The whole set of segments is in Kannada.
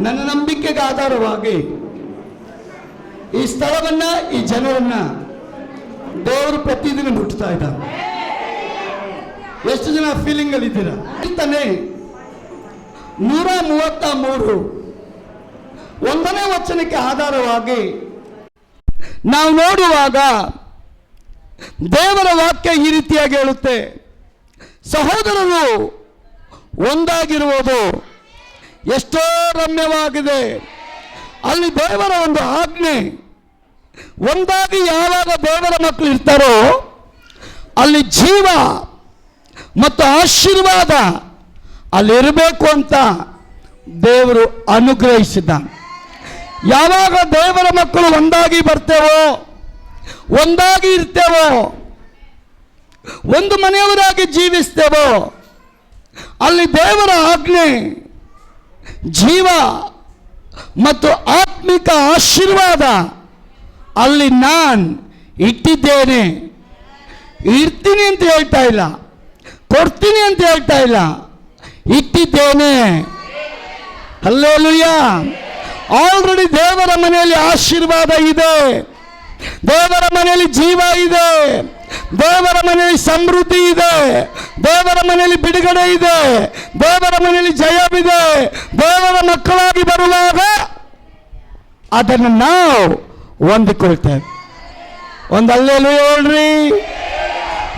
ನನ್ನ ನಂಬಿಕೆಗೆ ಆಧಾರವಾಗಿ ಈ ಸ್ಥಳವನ್ನ, ಈ ಜನರನ್ನ ದೇವರು ಪ್ರತಿದಿನ ಮುಟ್ತಾ ಇದ್ದಾರೆ. ಎಷ್ಟು ಜನ ಫೀಲಿಂಗ್ ಅಲ್ಲಿ ಇದ್ದೀರಾ? ತಾನೆ 133 1ನೇ ವಚನಕ್ಕೆ ಆಧಾರವಾಗಿ ನಾವು ನೋಡುವಾಗ ದೇವರ ವಾಕ್ಯ ಈ ರೀತಿಯಾಗಿ ಹೇಳುತ್ತೆ, ಸಹೋದರರು ಒಂದಾಗಿರುವುದು ಎಷ್ಟೋ ರಮ್ಯವಾಗಿದೆ. ಅಲ್ಲಿ ದೇವರ ಒಂದು ಆಜ್ಞೆ, ಒಂದಾಗಿ ಯಾವಾಗ ದೇವರ ಮಕ್ಕಳು ಇರ್ತಾರೋ ಅಲ್ಲಿ ಜೀವ ಮತ್ತು ಆಶೀರ್ವಾದ ಅಲ್ಲಿರಬೇಕು ಅಂತ ದೇವರು ಅನುಗ್ರಹಿಸಿದ. ಯಾವಾಗ ದೇವರ ಮಕ್ಕಳು ಒಂದಾಗಿ ಬರ್ತೇವೋ, ಒಂದಾಗಿ ಇರ್ತೇವೋ, ಒಂದು ಮನೆಯವರಾಗಿ ಜೀವಿಸ್ತೇವೋ, ಅಲ್ಲಿ ದೇವರ ಆಜ್ಞೆ, ಜೀವ ಮತ್ತು ಆತ್ಮಿಕ ಆಶೀರ್ವಾದ ಅಲ್ಲಿ ನಾನು ಇಟ್ಟಿದ್ದೇನೆ. ಇರ್ತೀನಿ ಅಂತ ಹೇಳ್ತಾ ಇಲ್ಲ, ಕೊಡ್ತೀನಿ ಅಂತ ಹೇಳ್ತಾ ಇಲ್ಲ, ಇಟ್ಟಿದ್ದೇನೆ. ಹಲ್ಲೆಲೂಯಾ. ಆಲ್ರೆಡಿ ದೇವರ ಮನೆಯಲ್ಲಿ ಆಶೀರ್ವಾದ ಇದೆ, ದೇವರ ಮನೆಯಲ್ಲಿ ಜೀವ ಇದೆ, ದೇವರ ಮನೆಯಲ್ಲಿ ಸಮೃದ್ಧಿ ಇದೆ, ದೇವರ ಮನೆಯಲ್ಲಿ ಬಿಡುಗಡೆ ಇದೆ, ದೇವರ ಮನೆಯಲ್ಲಿ ಜಯವಿದೆ. ದೇವರ ಮಕ್ಕಳಾಗಿ ಬರುವಾಗ ಅದನ್ನು ನಾವು ಹೊಂದಿಕೊಳ್ತೇವೆ. ಒಂದು ಹಲ್ಲೆಲೂಯಾ ಹೇಳ್ರಿ.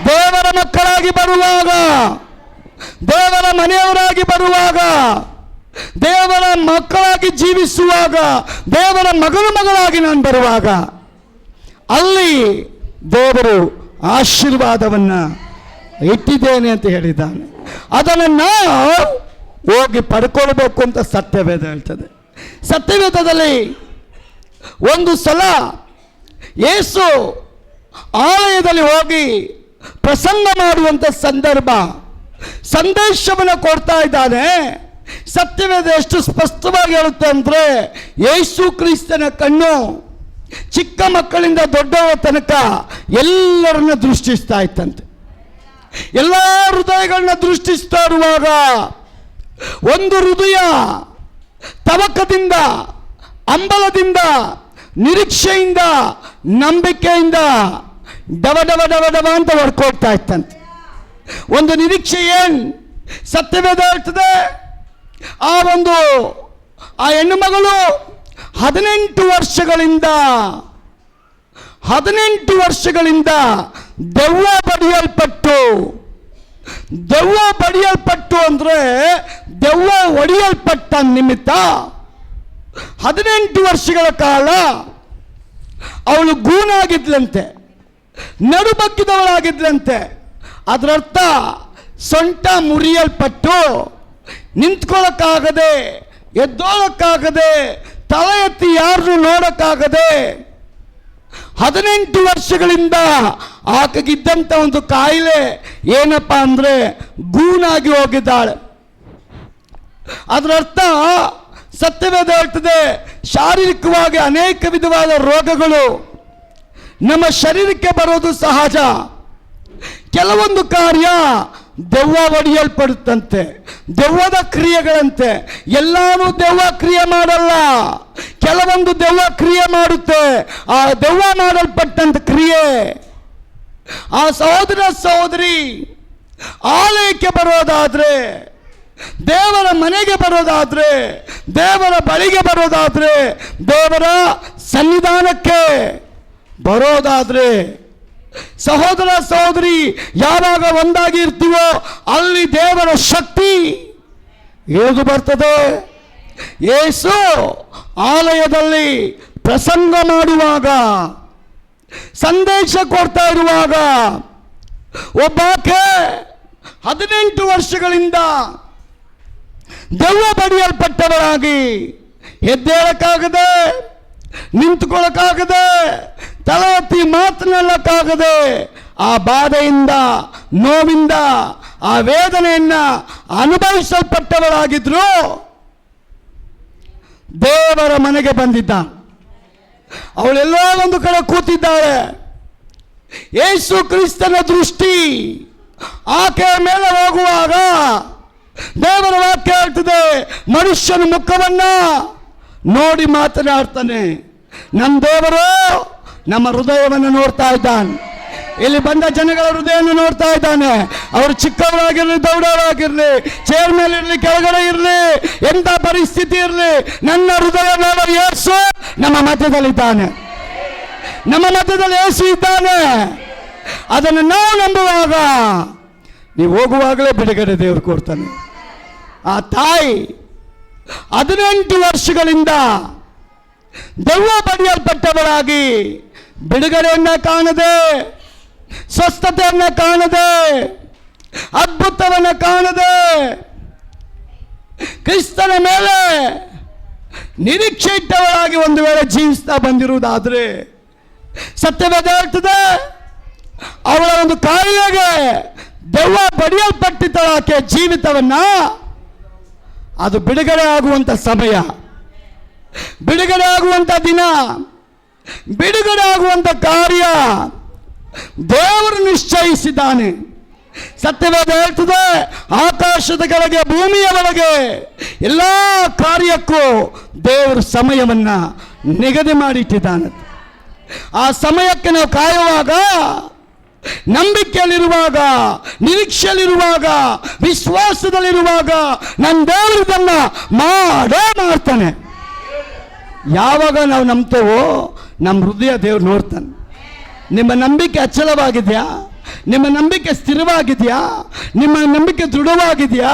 ದೇವರ ಮಕ್ಕಳಾಗಿ ಬರುವಾಗ, ದೇವರ ಮನೆಯವರಾಗಿ ಬರುವಾಗ, ದೇವರ ಮಕ್ಕಳಾಗಿ ಜೀವಿಸುವಾಗ, ದೇವರ ಮಗಳಾಗಿ ನಾನು ಬರುವಾಗ ಅಲ್ಲಿ ದೇವರು ಆಶೀರ್ವಾದವನ್ನ ಇಟ್ಟಿದ್ದೇನೆ ಅಂತ ಹೇಳಿದ್ದಾನೆ. ಅದನ್ನು ನಾವು ಹೋಗಿ ಪಡ್ಕೊಳ್ಬೇಕು ಅಂತ ಸತ್ಯವೇದ ಹೇಳ್ತದೆ. ಸತ್ಯವೇದದಲ್ಲಿ ಒಂದು ಸಲ ಯೇಸು ಆಲಯದಲ್ಲಿ ಹೋಗಿ ಪ್ರಸಂಗ ಮಾಡುವಂಥ ಸಂದರ್ಭ, ಸಂದೇಶವನ್ನು ಕೊಡ್ತಾ ಇದ್ದಾನೆ. ಸತ್ಯವೇದ ಎಷ್ಟು ಸ್ಪಷ್ಟವಾಗಿ ಹೇಳುತ್ತೆ ಅಂದರೆ, ಯೇಸು ಕ್ರಿಸ್ತನ ಕಣ್ಣು ಚಿಕ್ಕ ಮಕ್ಕಳಿಂದ ದೊಡ್ಡವರ ತನಕ ಎಲ್ಲರನ್ನ ದೃಷ್ಟಿಸ್ತಾ ಇತ್ತಂತೆ. ಎಲ್ಲ ಹೃದಯಗಳನ್ನ ದೃಷ್ಟಿಸ್ತಾ ಇರುವಾಗ ಒಂದು ಹೃದಯ ತವಕದಿಂದ, ಹಂಬಲದಿಂದ, ನಿರೀಕ್ಷೆಯಿಂದ, ನಂಬಿಕೆಯಿಂದ ಡವ ಡವ ಡವ ಡವ ಅಂತ ಹೊಡ್ಕೊಳ್ತಾ ಇತ್ತಂತೆ. ಒಂದು ನಿರೀಕ್ಷೆ ಏನು ಸತ್ಯವೇದ ಹೇಳ್ತದೆ, ಆ ಹೆಣ್ಣು ಮಗಳು 18 ವರ್ಷಗಳಿಂದ ದೆವ್ವ ಬಡಿಯಲ್ಪಟ್ಟು ಅಂದರೆ ದೆವ್ವ ಹೊಡೆಯಲ್ಪಟ್ಟ ನಿಮಿತ್ತ 18 ವರ್ಷಗಳ ಕಾಲ ಅವಳು ಗೂನಾಗಿದ್ಲಂತೆ, ನಡುಬಗ್ಗಿದವಳಾಗಿದ್ಲಂತೆ. ಅದರರ್ಥ ಸೊಂಟ ಮುರಿಯಲ್ಪಟ್ಟು ನಿಂತ್ಕೊಳ್ಳೋಕ್ಕಾಗದೆ, ಎದ್ದೋಳಕ್ಕಾಗದೆ, ತಲೆ ಎತ್ತಿ ಯಾರನ್ನು ನೋಡೋಕ್ಕಾಗದೆ 18 ವರ್ಷಗಳಿಂದ ಆಕೆಗಿದ್ದಂಥ ಒಂದು ಕಾಯಿಲೆ ಏನಪ್ಪ ಅಂದರೆ ಗೂನಾಗಿ ಹೋಗಿದ್ದಾಳೆ. ಅದರರ್ಥ ಸತ್ಯವೇದ ಹೇಳ್ತದೆ, ಶಾರೀರಿಕವಾಗಿ ಅನೇಕ ವಿಧವಾದ ರೋಗಗಳು ನಮ್ಮ ಶರೀರಕ್ಕೆ ಬರೋದು ಸಹಜ. ಕೆಲವೊಂದು ಕಾರ್ಯ ದೆವ್ವ ಒಡೆಯಲ್ಪಡುತ್ತಂತೆ, ದೆವ್ವದ ಕ್ರಿಯೆಗಳಂತೆ. ಎಲ್ಲಾನು ದೆವ್ವ ಕ್ರಿಯೆ ಮಾಡಲ್ಲ, ಕೆಲವೊಂದು ದೆವ್ವ ಕ್ರಿಯೆ ಮಾಡುತ್ತೆ. ಆ ದೆವ್ವ ಮಾಡಲ್ಪಟ್ಟಂತ ಕ್ರಿಯೆ, ಆ ಸಹೋದರ ಸಹೋದರಿ ಆಲಯಕ್ಕೆ ಬರೋದಾದ್ರೆ, ದೇವರ ಮನೆಗೆ ಬರೋದಾದ್ರೆ, ದೇವರ ಬಳಿಗೆ ಬರೋದಾದ್ರೆ, ದೇವರ ಸನ್ನಿಧಾನಕ್ಕೆ ಬರೋದಾದ್ರೆ, ಸಹೋದರ ಸಹೋದರಿ ಯಾವಾಗ ಒಂದಾಗಿ ಇರ್ತೀವೋ ಅಲ್ಲಿ ದೇವರ ಶಕ್ತಿ ಇಳಿದು ಬರ್ತದೆ. ಯೇಸು ಆಲಯದಲ್ಲಿ ಪ್ರಸಂಗ ಮಾಡುವಾಗ, ಸಂದೇಶ ಕೊಡ್ತಾ ಇರುವಾಗ ಒಬ್ಬಾಕೆ 18 ವರ್ಷಗಳಿಂದ ದೆವ್ವ ಬಡಿಯಲ್ಪಟ್ಟವರಾಗಿ ಎದ್ದೇಳಕ್ಕಾಗದೆ, ನಿಂತುಕೊಳ್ಳಕ್ಕಾಗದೆ, ತಲೆ ಎತ್ತಿ ಮಾತನಾಡಕ್ಕಾಗದೆ, ಆ ಬಾಧೆಯಿಂದ, ನೋವಿಂದ, ಆ ವೇದನೆಯನ್ನ ಅನುಭವಿಸಲ್ಪಟ್ಟವರಾಗಿದ್ರು ದೇವರ ಮನೆಗೆ ಬಂದಿದ್ದ. ಅವಳೆಲ್ಲೋ ಒಂದು ಕಡೆ ಕೂತಿದ್ದಾಳೆ. ಯೇಸು ಕ್ರಿಸ್ತನ ದೃಷ್ಟಿ ಆಕೆಯ ಮೇಲೆ ಹೋಗುವಾಗ ದೇವರ ವಾಕ್ಯ ಹೇಳ್ತದೆ, ಮನುಷ್ಯನ ಮುಖವನ್ನ ನೋಡಿ ಮಾತನಾಡ್ತಾನೆ. ನಮ್ಮ ದೇವರು ನಮ್ಮ ಹೃದಯವನ್ನು ನೋಡ್ತಾ ಇದ್ದಾನೆ. ಇಲ್ಲಿ ಬಂದ ಜನಗಳ ಹೃದಯವನ್ನು ನೋಡ್ತಾ ಇದ್ದಾನೆ. ಅವರು ಚಿಕ್ಕವರಾಗಿರ್ಲಿ, ದೊಡ್ಡವರಾಗಿರ್ಲಿ, ಚೇರ್ ಮೇಲೆ ಇರಲಿ, ಕೆಳಗಡೆ ಇರಲಿ, ಎಂಥ ಪರಿಸ್ಥಿತಿ ಇರಲಿ, ನನ್ನ ಹೃದಯ ನೋಡೋ ಯೇಸು ನಮ್ಮ ಮಧ್ಯದಲ್ಲಿದ್ದಾನೆ. ನಮ್ಮ ಮಧ್ಯದಲ್ಲಿ ಯೇಸು ಇದ್ದಾನೆ. ಅದನ್ನು ನಾವು ನಂಬುವಾಗ ನೀವು ಹೋಗುವಾಗಲೇ ಬಿಡುಗಡೆ ದೇವರು ಕೊಡ್ತಾನೆ. ಆ ತಾಯಿ 18 ವರ್ಷಗಳಿಂದ ದೆವ್ವ ಬಡಿಯಲ್ಪಟ್ಟವರಾಗಿ ಬಿಡುಗಡೆಯನ್ನ ಕಾಣದೆ, ಸ್ವಸ್ಥತೆಯನ್ನ ಕಾಣದೆ, ಅದ್ಭುತವನ್ನ ಕಾಣದೆ, ಕ್ರಿಸ್ತನ ಮೇಲೆ ನಿರೀಕ್ಷೆ ಇಟ್ಟವರಾಗಿ ಒಂದು ವೇಳೆ ಜೀವಿಸ್ತಾ ಬಂದಿರುವುದಾದರೆ, ಸತ್ಯವೇದ ಹೇಳ್ತದೆ ಅವಳ ಒಂದು ಕಾಯಿಲೆಗೆ ದೆವ್ವ ಬಡಿಯಲ್ಪಟ್ಟಿದ್ದಳಾಕೆ ಜೀವಿತವನ್ನ, ಅದು ಬಿಡುಗಡೆ ಆಗುವಂಥ ಸಮಯ, ಬಿಡುಗಡೆ ಆಗುವಂಥ ದಿನ, ಬಿಡುಗಡೆ ಆಗುವಂಥ ಕಾರ್ಯ ದೇವರು ನಿಶ್ಚಯಿಸಿದ್ದಾನೆ. ಸತ್ಯವೇದ ಹೇಳ್ತದೆ, ಆಕಾಶದ ಕೆಳಗೆ ಭೂಮಿಯ ಒಳಗೆ ಎಲ್ಲ ಕಾರ್ಯಕ್ಕೂ ದೇವರು ಸಮಯವನ್ನ ನಿಗದಿ ಮಾಡಿಟ್ಟಿದ್ದಾನೆ. ಆ ಸಮಯಕ್ಕೆ ನಾವು ಕಾಯುವಾಗ, ನಂಬಿಕೆಯಲ್ಲಿರುವಾಗ, ನಿರೀಕ್ಷೆಯಲ್ಲಿರುವಾಗ, ವಿಶ್ವಾಸದಲ್ಲಿರುವಾಗ ನನ್ನ ದೇವರು ಇದನ್ನ ಮಾಡೇ ಮಾಡ್ತಾನೆ. ಯಾವಾಗ ನಾವು ನಂಬ್ತೇವೋ ನಮ್ಮ ಹೃದಯ ದೇವರು ನೋಡ್ತಾನೆ. ನಿಮ್ಮ ನಂಬಿಕೆ ಅಚಲವಾಗಿದೆಯಾ? ನಿಮ್ಮ ನಂಬಿಕೆ ಸ್ಥಿರವಾಗಿದೆಯಾ? ನಿಮ್ಮ ನಂಬಿಕೆ ದೃಢವಾಗಿದೆಯಾ?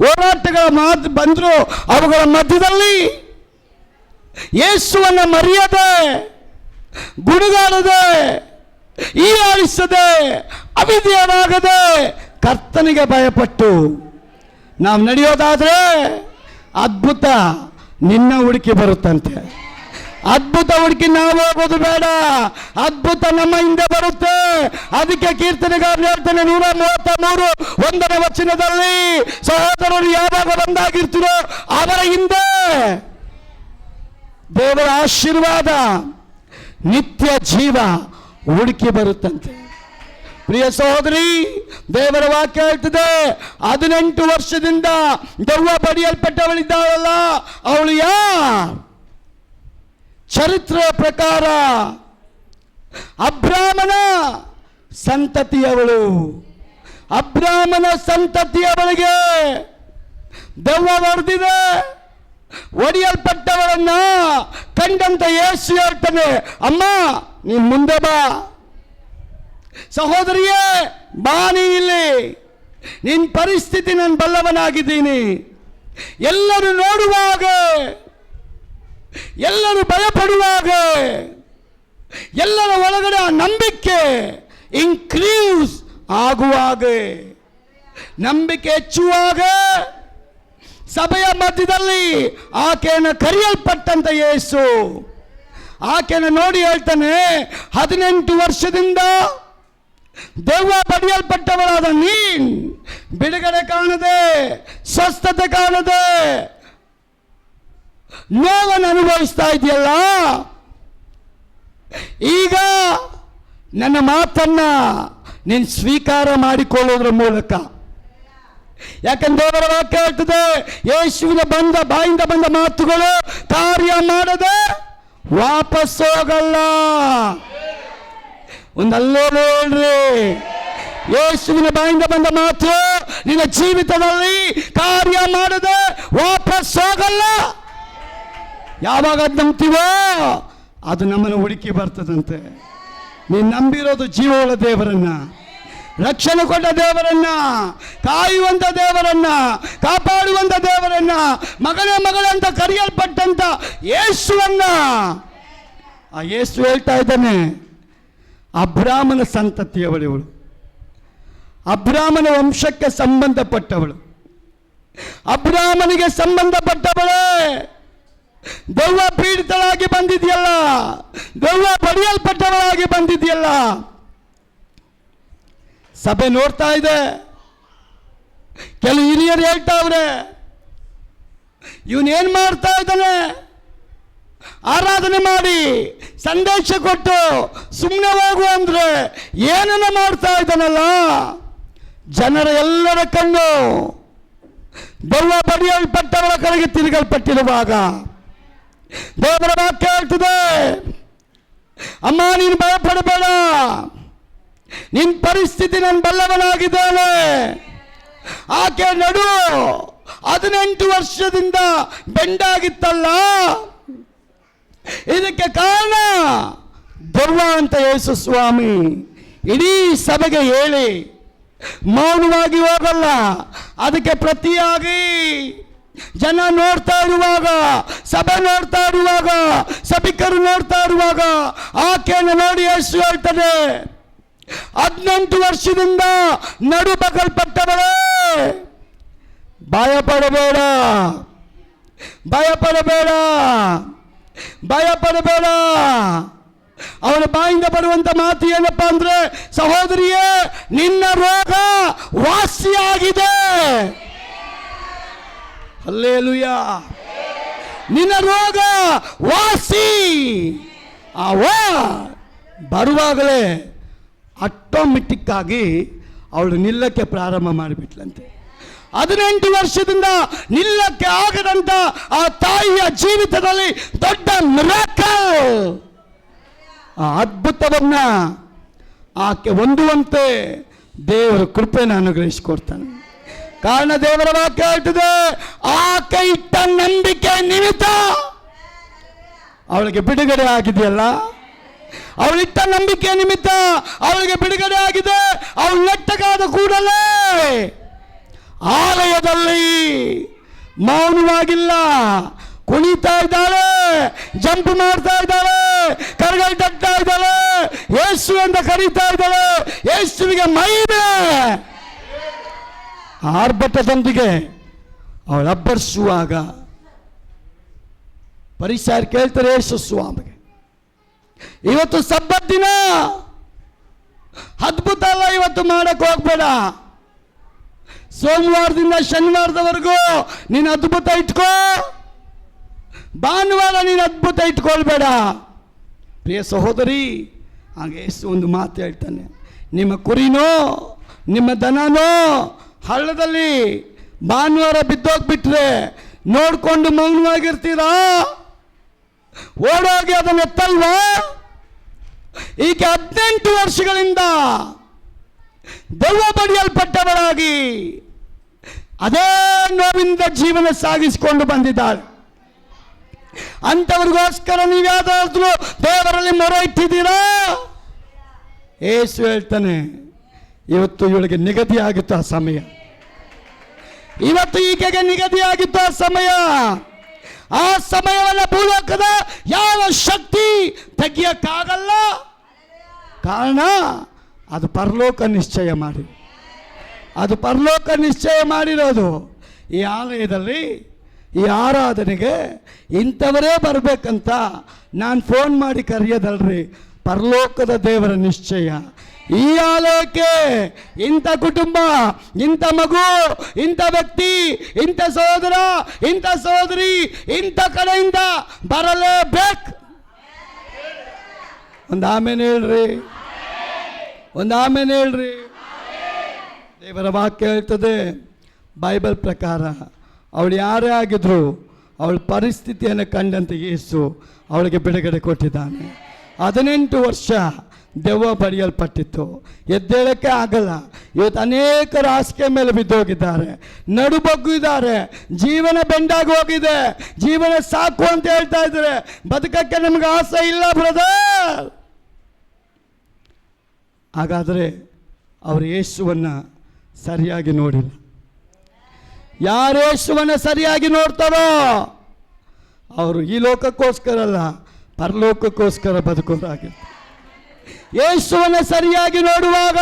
ಹೋರಾಟಗಳ ಮಾತು ಬಂದರೂ ಅವುಗಳ ಮಧ್ಯದಲ್ಲಿ ಯೇಸುವನ್ನು ಮರೆಯದೆ, ಗುಣಗಾಡದೆ, ಹೀಯಾಳಿಸದೆ, ಅವಿಧೇಯರಾಗದೆ, ಕರ್ತನಿಗೆ ಭಯಪಟ್ಟು ನಾವು ನಡೆಯೋದಾದ್ರೆ ಅದ್ಭುತ ನಿನ್ನ ಹುಡುಕಿ ಬರುತ್ತಂತೆ. ಅದ್ಭುತ ಹುಡುಕಿ ನಾವು ಹೋಗೋದು ಬೇಡ, ಅದ್ಭುತ ನಮ್ಮ ಹಿಂದೆ ಬರುತ್ತೆ. ಅದಕ್ಕೆ ಕೀರ್ತನೆಗಾರರು ಹೇಳ್ತಾನೆ 133 1ನೇ ವಚನದಲ್ಲಿ, ಸಹೋದರರು ಯಾವಾಗ ಬಂದಾಗಿರ್ತೀರೋ ಅವರ ಹಿಂದೆ ದೇವರ ಆಶೀರ್ವಾದ, ನಿತ್ಯ ಜೀವ ಹುಡುಕಿ ಬರುತ್ತಂತೆ. ಪ್ರಿಯ ಸಹೋದರಿ, ದೇವರ ವಾಕ್ಯ ಹೇಳ್ತದೆ 18 ವರ್ಷದಿಂದ ದೆವ್ವ ಬಡಿಯಲ್ಪಟ್ಟವಳಿದ್ದಾಳಲ್ಲ, ಅವಳು ಚರಿತ್ರೆಯ ಪ್ರಕಾರ ಅಬ್ರಾಮನ ಸಂತತಿಯವಳು. ಅಬ್ರಾಮನ ಸಂತತಿಯವಳಿಗೆ ದೆವ್ವ ಹೊಡೆದಿದೆ. ಒಡೆಯಲ್ಪಟ್ಟವಳನ್ನ ಕಂಡಂತ ಯೇಸು ಹೇಳ್ತಾನೆ, ಅಮ್ಮ ನೀನ್ ಮುಂದೆ ಬಾ, ಸಹೋದರಿಯೇ ಬಾ, ನೀ ಇಲ್ಲಿ, ನಿನ್ನ ಪರಿಸ್ಥಿತಿ ನಾನು ಬಲ್ಲವನಾಗಿದ್ದೀನಿ. ಎಲ್ಲರೂ ನೋಡುವಾಗ, ಎಲ್ಲರೂ ಭಯಪಡುವಾಗ, ಎಲ್ಲರ ಒಳಗಡೆ ಆ ನಂಬಿಕೆ ಇನ್ಕ್ರೀಸ್ ಆಗುವಾಗ, ನಂಬಿಕೆ ಹೆಚ್ಚುವಾಗ, ಸಭೆಯ ಮಧ್ಯದಲ್ಲಿ ಆಕೆಯನ್ನು ಕರೆಯಲ್ಪಟ್ಟಂತ ಯೇಸು ಆಕೆಯನ್ನು ನೋಡಿ ಹೇಳ್ತಾನೆ, 18 ವರ್ಷದಿಂದ ದೆವ್ವ ಬಡಿಯಲ್ಪಟ್ಟವರಾದ ನೀನ್ ಬಿಡುಗಡೆ ಕಾಣದೆ, ಸ್ವಸ್ಥತೆ ಕಾಣದೆ, ನೋವನ್ನು ಅನುಭವಿಸ್ತಾ ಇದೆಯಲ್ಲ, ಈಗ ನನ್ನ ಮಾತನ್ನ ನೀನು ಸ್ವೀಕಾರ ಮಾಡಿಕೊಳ್ಳೋದ್ರ ಮೂಲಕ, ಯಾಕಂದ್ರೆ ದೇವರ ವಾಕ್ಯ ಹೇಳ್ತದೆ, ಯೇಸುವಿನ ಬಾಯಿಂದ ಬಂದ ಮಾತುಗಳು ಕಾರ್ಯ ಮಾಡದೆ ವಾಪಸ್ ಹೋಗಲ್ಲ. ಒಂದಲ್ಲೇ ಹೇಳ್ರಿ, ಯೇಸುವಿನ ಬಾಯಿಂದ ಬಂದ ಮಾತು ನಿನ್ನ ಜೀವಿತದಲ್ಲಿ ಕಾರ್ಯ ಮಾಡದೆ ವಾಪಸ್ ಹೋಗಲ್ಲ. ಯಾವಾಗ ಅದು ನಂಬ್ತೀವೋ ಅದು ನಮ್ಮನ್ನು ಹುಡುಕಿ ಬರ್ತದಂತೆ. ನೀನು ನಂಬಿರೋದು ಜೀವವುಳ್ಳ ದೇವರನ್ನ, ರಕ್ಷಣೆ ಕೊಟ್ಟ ದೇವರನ್ನ, ಕಾಯುವಂತ ದೇವರನ್ನ, ಕಾಪಾಡುವಂತ ದೇವರನ್ನ, ಮಗಳೇ ಅಂತ ಕರೆಯಲ್ಪಟ್ಟಂತ ಯೇಸುವನ್ನ. ಆ ಯೇಸು ಹೇಳ್ತಾ ಇದ್ದಾನೆ, ಅಬ್ರಾಮನ ಸಂತತಿಯವಳು, ಅಬ್ರಾಮನ ವಂಶಕ್ಕೆ ಸಂಬಂಧಪಟ್ಟವಳು, ಅಬ್ರಾಮನಿಗೆ ಸಂಬಂಧಪಟ್ಟವಳೇ. ದೆವ್ವ ಪೀಡಿತಳಾಗಿ ಬಂದಿದೆಯಲ್ಲ, ದೆವ್ವ ಬಡಿಯಲ್ಪಟ್ಟವಳಾಗಿ ಬಂದಿದೆಯಲ್ಲ. ಸಭೆ ನೋಡ್ತಾ ಇದೆ, ಕೆಲವು ಹಿರಿಯರು ಹೇಳ್ತಾವ್ರೆ, ಇವನೇನ್ ಮಾಡ್ತಾ ಇದ್ದಾನೆ, ಆರಾಧನೆ ಮಾಡಿ ಸಂದೇಶ ಕೊಟ್ಟು ಸುಮ್ಮನೆ ಹೋಗು ಅಂದ್ರೆ ಏನನ್ನ ಮಾಡ್ತಾ ಇದ್ದಾನಲ್ಲ. ಜನರ ಎಲ್ಲರ ಕಣ್ಣು ದೆವ್ವ ಬಡಿಯಲ್ಪಟ್ಟವರ ಕಡೆಗೆ ತಿರುಗಲ್ಪಟ್ಟಿರುವಾಗ ದೇವರ ವಾಕ್ಯ ಹೇಳ್ತದೆ, ಅಮ್ಮ ನೀನು ಭಯಪಡಬೇಡ, ನಿನ್ನ ಪರಿಸ್ಥಿತಿ ನಾನು ಬಲ್ಲವನಾಗಿದ್ದೇನೆ. ಆಕೆ ನಡು 18 ವರ್ಷದಿಂದ ಬೆಂಡಾಗಿತ್ತಲ್ಲ, ಇದಕ್ಕೆ ಕಾರಣ ದೆವ್ವ ಅಂತ ಯೇಸು ಸ್ವಾಮಿ ಇಡೀ ಸಭೆಗೆ ಹೇಳಿ ಮೌನವಾಗಿ ಹೋಗಲ್ಲ. ಅದಕ್ಕೆ ಪ್ರತಿಯಾಗಿ ಜನ ನೋಡ್ತಾ ಇರುವಾಗ, ಸಭೆ ನೋಡ್ತಾ ಇರುವಾಗ, ಸಭಿಕರು ನೋಡ್ತಾ ಇರುವಾಗ ಆಕೆಯನ್ನು ನೋಡಿ ಯೇಸು ಹೇಳ್ತಾನೆ, 18 ವರ್ಷದಿಂದ ನಡು ಬಗಲ್ಪಟ್ಟವರೇ, ಭಯಪಡಬೇಡ, ಭಯಪಡಬೇಡ, ಭಯಪಡಬೇಡ. ಅವನ ಬಾಯಿಂದ ಬರುವಂತ ಮಾತು ಏನಪ್ಪ ಅಂದ್ರೆ, ಸಹೋದರಿಯೇ ನಿನ್ನ ರೋಗ ವಾಸಿಯಾಗಿದೆ. ಹಲ್ಲೆಲೂಯಾ. ನಿನ್ನ ರೋಗ ವಾಸಿ. ಬರುವಾಗಲೇ ಆಟೋಮೆಟಿಕ್ ಆಗಿ ಅವಳು ನಿಲ್ಲಕ್ಕೆ ಪ್ರಾರಂಭ ಮಾಡಿಬಿಟ್ಲಂತೆ. 18 ವರ್ಷದಿಂದ ನಿಲ್ಲಕ್ಕೆ ಆಗದಂತ ಆ ತಾಯಿಯ ಜೀವಿತದಲ್ಲಿ ದೊಡ್ಡ ಮಿರಾಕಲ್, ಆ ಅದ್ಭುತವನ್ನ ಆಕೆ ಹೊಂದುವಂತೆ ದೇವರು ಕೃಪೆಯನ್ನು ಅನುಗ್ರಹಿಸಿಕೊಡ್ತಾನೆ. ಕಾರಣ ದೇವರ ವಾಕ್ಯ ಹೇಳ್ತದೆ, ಆಕೆ ಇಟ್ಟ ನಂಬಿಕೆ ನಿಮಿತ್ತ ಅವಳಿಗೆ ಬಿಡುಗಡೆ ಆಗಿದೆಯಲ್ಲ, ಅವಳಿಟ್ಟ ನಂಬಿಕೆ ನಿಮಿತ್ತ ಅವಳಿಗೆ ಬಿಡುಗಡೆ ಆಗಿದೆ. ಅವಳು ನೆಟ್ಟಗಾದ ಕೂಡಲೇ ಆಲಯದಲ್ಲಿ ಮೌನವಾಗಿಲ್ಲ, ಕುಣಿತಾ ಇದ್ದಾಳೆ, ಜಂಪ್ ಮಾಡ್ತಾ ಇದ್ದಾಳೆ, ಕರಗಲ್ ತಟ್ತಾ ಇದ್ದಾಳೆ, ಯೇಸು ಅಂತ ಕರೀತಾ ಇದ್ದಾಳೆ. ಯೇಸುವಿಗೆ ಮಹಿಮೆ. ಆರ್ಭಟದೊಂದಿಗೆ ಅವಳು ಅಬ್ಬರಿಸುವಾಗ ಪರಿಸರ ಕೇಳ್ತಾರೆ ಯೇಸು ಸ್ವಾಮಿಗೆ, ಇವತ್ತು ಸಬ್ಬತ್ ದಿನ, ಅದ್ಭುತ ಅಲ್ಲ ಇವತ್ತು ಮಾಡಕ್ಕೆ ಹೋಗ್ಬೇಡ, ಸೋಮವಾರದಿಂದ ಶನಿವಾರದವರೆಗೂ ನೀನು ಅದ್ಭುತ ಇಟ್ಕೋ, ಭಾನುವಾರ ನೀನು ಅದ್ಭುತ ಇಟ್ಕೊಳ್ಬೇಡ. ಪ್ರಿಯ ಸಹೋದರಿ, ಹಾಗೆ ಯೇಸು ಒಂದು ಮಾತು ಹೇಳ್ತಾನೆ, ನಿಮ್ಮ ಕುರಿನೋ ನಿಮ್ಮ ದನನೋ ಹಳ್ಳದಲ್ಲಿ ಭಾನುವಾರ ಬಿದ್ದೋಗ್ಬಿಟ್ರೆ ನೋಡ್ಕೊಂಡು ಮೌನವಾಗಿರ್ತೀರಾ? ಓಡೋಗಿ ಅದನ್ನು ಎತ್ತಲ್ವಾ? ಈಗ 18 ವರ್ಷಗಳಿಂದ ದೆವ್ವ ಬಡಿಯಲ್ಪಟ್ಟವರಾಗಿ ಅದೇ ನೋವಿಂದ ಜೀವನ ಸಾಗಿಸಿಕೊಂಡು ಬಂದಿದ್ದಾಳೆ. ಅಂಥವ್ರಿಗೋಸ್ಕರ ನೀವ್ಯಾವುದಾದ್ರೂ ದೇವರಲ್ಲಿ ಮೊರೆ ಇಟ್ಟಿದ್ದೀರಾ? ಯೇಸು ಹೇಳ್ತಾನೆ, ಇವತ್ತು ಇವಳಿಗೆ ನಿಗದಿಯಾಗಿತ್ತು ಆ ಸಮಯ, ಇವತ್ತು ಈಕೆಗೆ ನಿಗದಿಯಾಗಿತ್ತು ಆ ಸಮಯ. ಆ ಸಮಯವನ್ನು ಭೂಲೋಕದ ಯಾವ ಶಕ್ತಿ ತೆಗಿಯಕ್ಕಾಗಲ್ಲ. ಕಾರಣ ಅದು ಪರಲೋಕ ನಿಶ್ಚಯ ಮಾಡಿ, ಅದು ಪರಲೋಕ ನಿಶ್ಚಯ ಮಾಡಿರೋದು. ಈ ಆಲಯದಲ್ಲಿ ಈ ಆರಾಧನೆಗೆ ಇಂಥವರೇ ಬರಬೇಕಂತ ನಾನು ಫೋನ್ ಮಾಡಿ ಕರೆಯೋದಲ್ರಿ, ಪರಲೋಕದ ದೇವರ ನಿಶ್ಚಯ. ಈ ಆಲಯಕ್ಕೆ ಇಂಥ ಕುಟುಂಬ, ಇಂಥ ಮಗು, ಇಂಥ ವ್ಯಕ್ತಿ, ಇಂಥ ಸಹೋದರ, ಇಂಥ ಸಹೋದರಿ ಇಂಥ ಕಡೆಯಿಂದ ಬರಲೇಬೇಕು. ಒಂದು ಆಮೇಲೆ ಹೇಳ್ರಿ, ಒಂದು ಆಮೇಲೆ ಹೇಳ್ರಿ. ದೇವರ ವಾಕ್ಯ ಹೇಳ್ತದೆ, ಬೈಬಲ್ ಪ್ರಕಾರ ಅವಳು ಯಾರೇ ಆಗಿದ್ರು ಅವಳ ಪರಿಸ್ಥಿತಿಯನ್ನು ಕಂಡಂತೆ ಯೇಸು ಅವಳಿಗೆ ಬಿಡುಗಡೆ ಕೊಟ್ಟಿದ್ದಾನೆ. 18 ವರ್ಷ ದೆವ್ವ ಬಡಿಯಲ್ಪಟ್ಟಿತ್ತು, ಎದ್ದೇಳಕ್ಕೆ ಆಗಲ್ಲ. ಇವತ್ತು ಅನೇಕರು ಹಾಸಿಗೆ ಮೇಲೆ ಬಿದ್ದೋಗಿದ್ದಾರೆ, ನಡುಬಗ್ಗಿದ್ದಾರೆ, ಜೀವನ ಬೆಂಡಾಗಿ ಹೋಗಿದೆ, ಜೀವನ ಸಾಕು ಅಂತ ಹೇಳ್ತಾ ಇದ್ದಾರೆ. ಬದುಕಕ್ಕೆ ನಮಗೆ ಆಸೆ ಇಲ್ಲ ಬ್ರದರ್. ಹಾಗಾದರೆ ಅವರು ಯೇಸುವನ್ನು ಸರಿಯಾಗಿ ನೋಡಿಲ್ಲ. ಯಾರು ಯೇಸುವನ್ನು ಸರಿಯಾಗಿ ನೋಡ್ತಾರೋ ಅವರು ಈ ಲೋಕಕ್ಕೋಸ್ಕರ ಅಲ್ಲ, ಪರಲೋಕಕ್ಕೋಸ್ಕರ ಬದುಕೋರಾಗಿರ್ತಾರೆ. ಯೇಸುವನ್ನು ಸರಿಯಾಗಿ ನೋಡುವಾಗ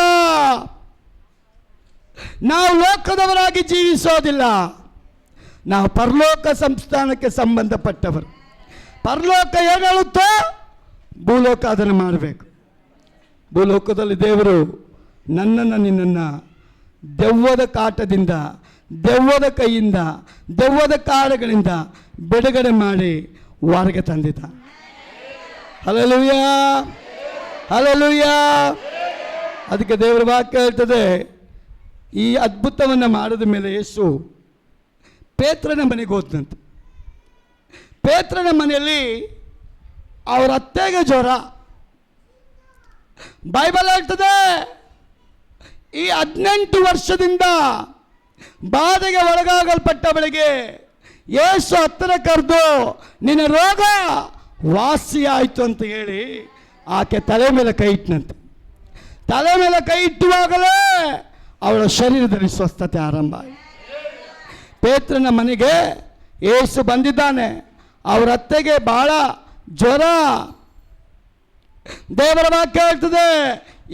ನಾವು ಲೋಕದವರಾಗಿ ಜೀವಿಸೋದಿಲ್ಲ, ನಾವು ಪರಲೋಕ ಸಂಸ್ಥಾನಕ್ಕೆ ಸಂಬಂಧಪಟ್ಟವರು. ಪರಲೋಕ ಏನು ಹೇಳುತ್ತೋ ಭೂಲೋಕ ಅದನ್ನು ಮಾಡಬೇಕು. ಭೂಲೋಕದಲ್ಲಿ ದೇವರು ನನ್ನನ್ನು ನಿನ್ನನ್ನು ದೆವ್ವದ ಕಾಟದಿಂದ, ದೆವ್ವದ ಕೈಯಿಂದ, ದೆವ್ವದ ಕಾಡುಗಳಿಂದ ಬಿಡುಗಡೆ ಮಾಡಿ ಹೊರಗೆ ತಂದಿದ್ದ. Hallelujah, hallelujah. ಅದಕ್ಕೆ ದೇವರ ವಾಕ್ಯ ಹೇಳ್ತದೆ, ಈ ಅದ್ಭುತವನ್ನು ಮಾಡಿದ ಮೇಲೆ ಯೇಸು ಪೇತ್ರನ ಮನೆಗೆ ಹೋದಂತೆ. ಪೇತ್ರನ ಮನೆಯಲ್ಲಿ ಅವರ ಅತ್ತೆಗೆ ಜ್ವರ. ಬೈಬಲ್ ಹೇಳ್ತದೆ, ಈ 18 ವರ್ಷದಿಂದ ಬಾಧೆಗೆ ಒಳಗಾಗಲ್ಪಟ್ಟವಳಿಗೆ ಯೇಸು ಹತ್ತಿರ ಕರೆದು ನಿನ್ನ ರೋಗ ವಾಸಿ ಆಯಿತು ಅಂತ ಹೇಳಿ ಆಕೆ ತಲೆ ಮೇಲೆ ಕೈ ಇಟ್ಟನಂತೆ. ತಲೆ ಮೇಲೆ ಕೈ ಇಟ್ಟುವಾಗಲೇ ಅವಳ ಶರೀರದಲ್ಲಿ ಸ್ವಸ್ಥತೆ ಆರಂಭ ಆಯಿತು. ಪೇತ್ರನ ಮನೆಗೆ ಯೇಸು ಬಂದಿದ್ದಾನೆ. ಅವರ ಅತ್ತೆಗೆ ಬಹಳ ಜ್ವರ. ದೇವರ ವಾಕ್ಯ ಹೇಳ್ತದೆ,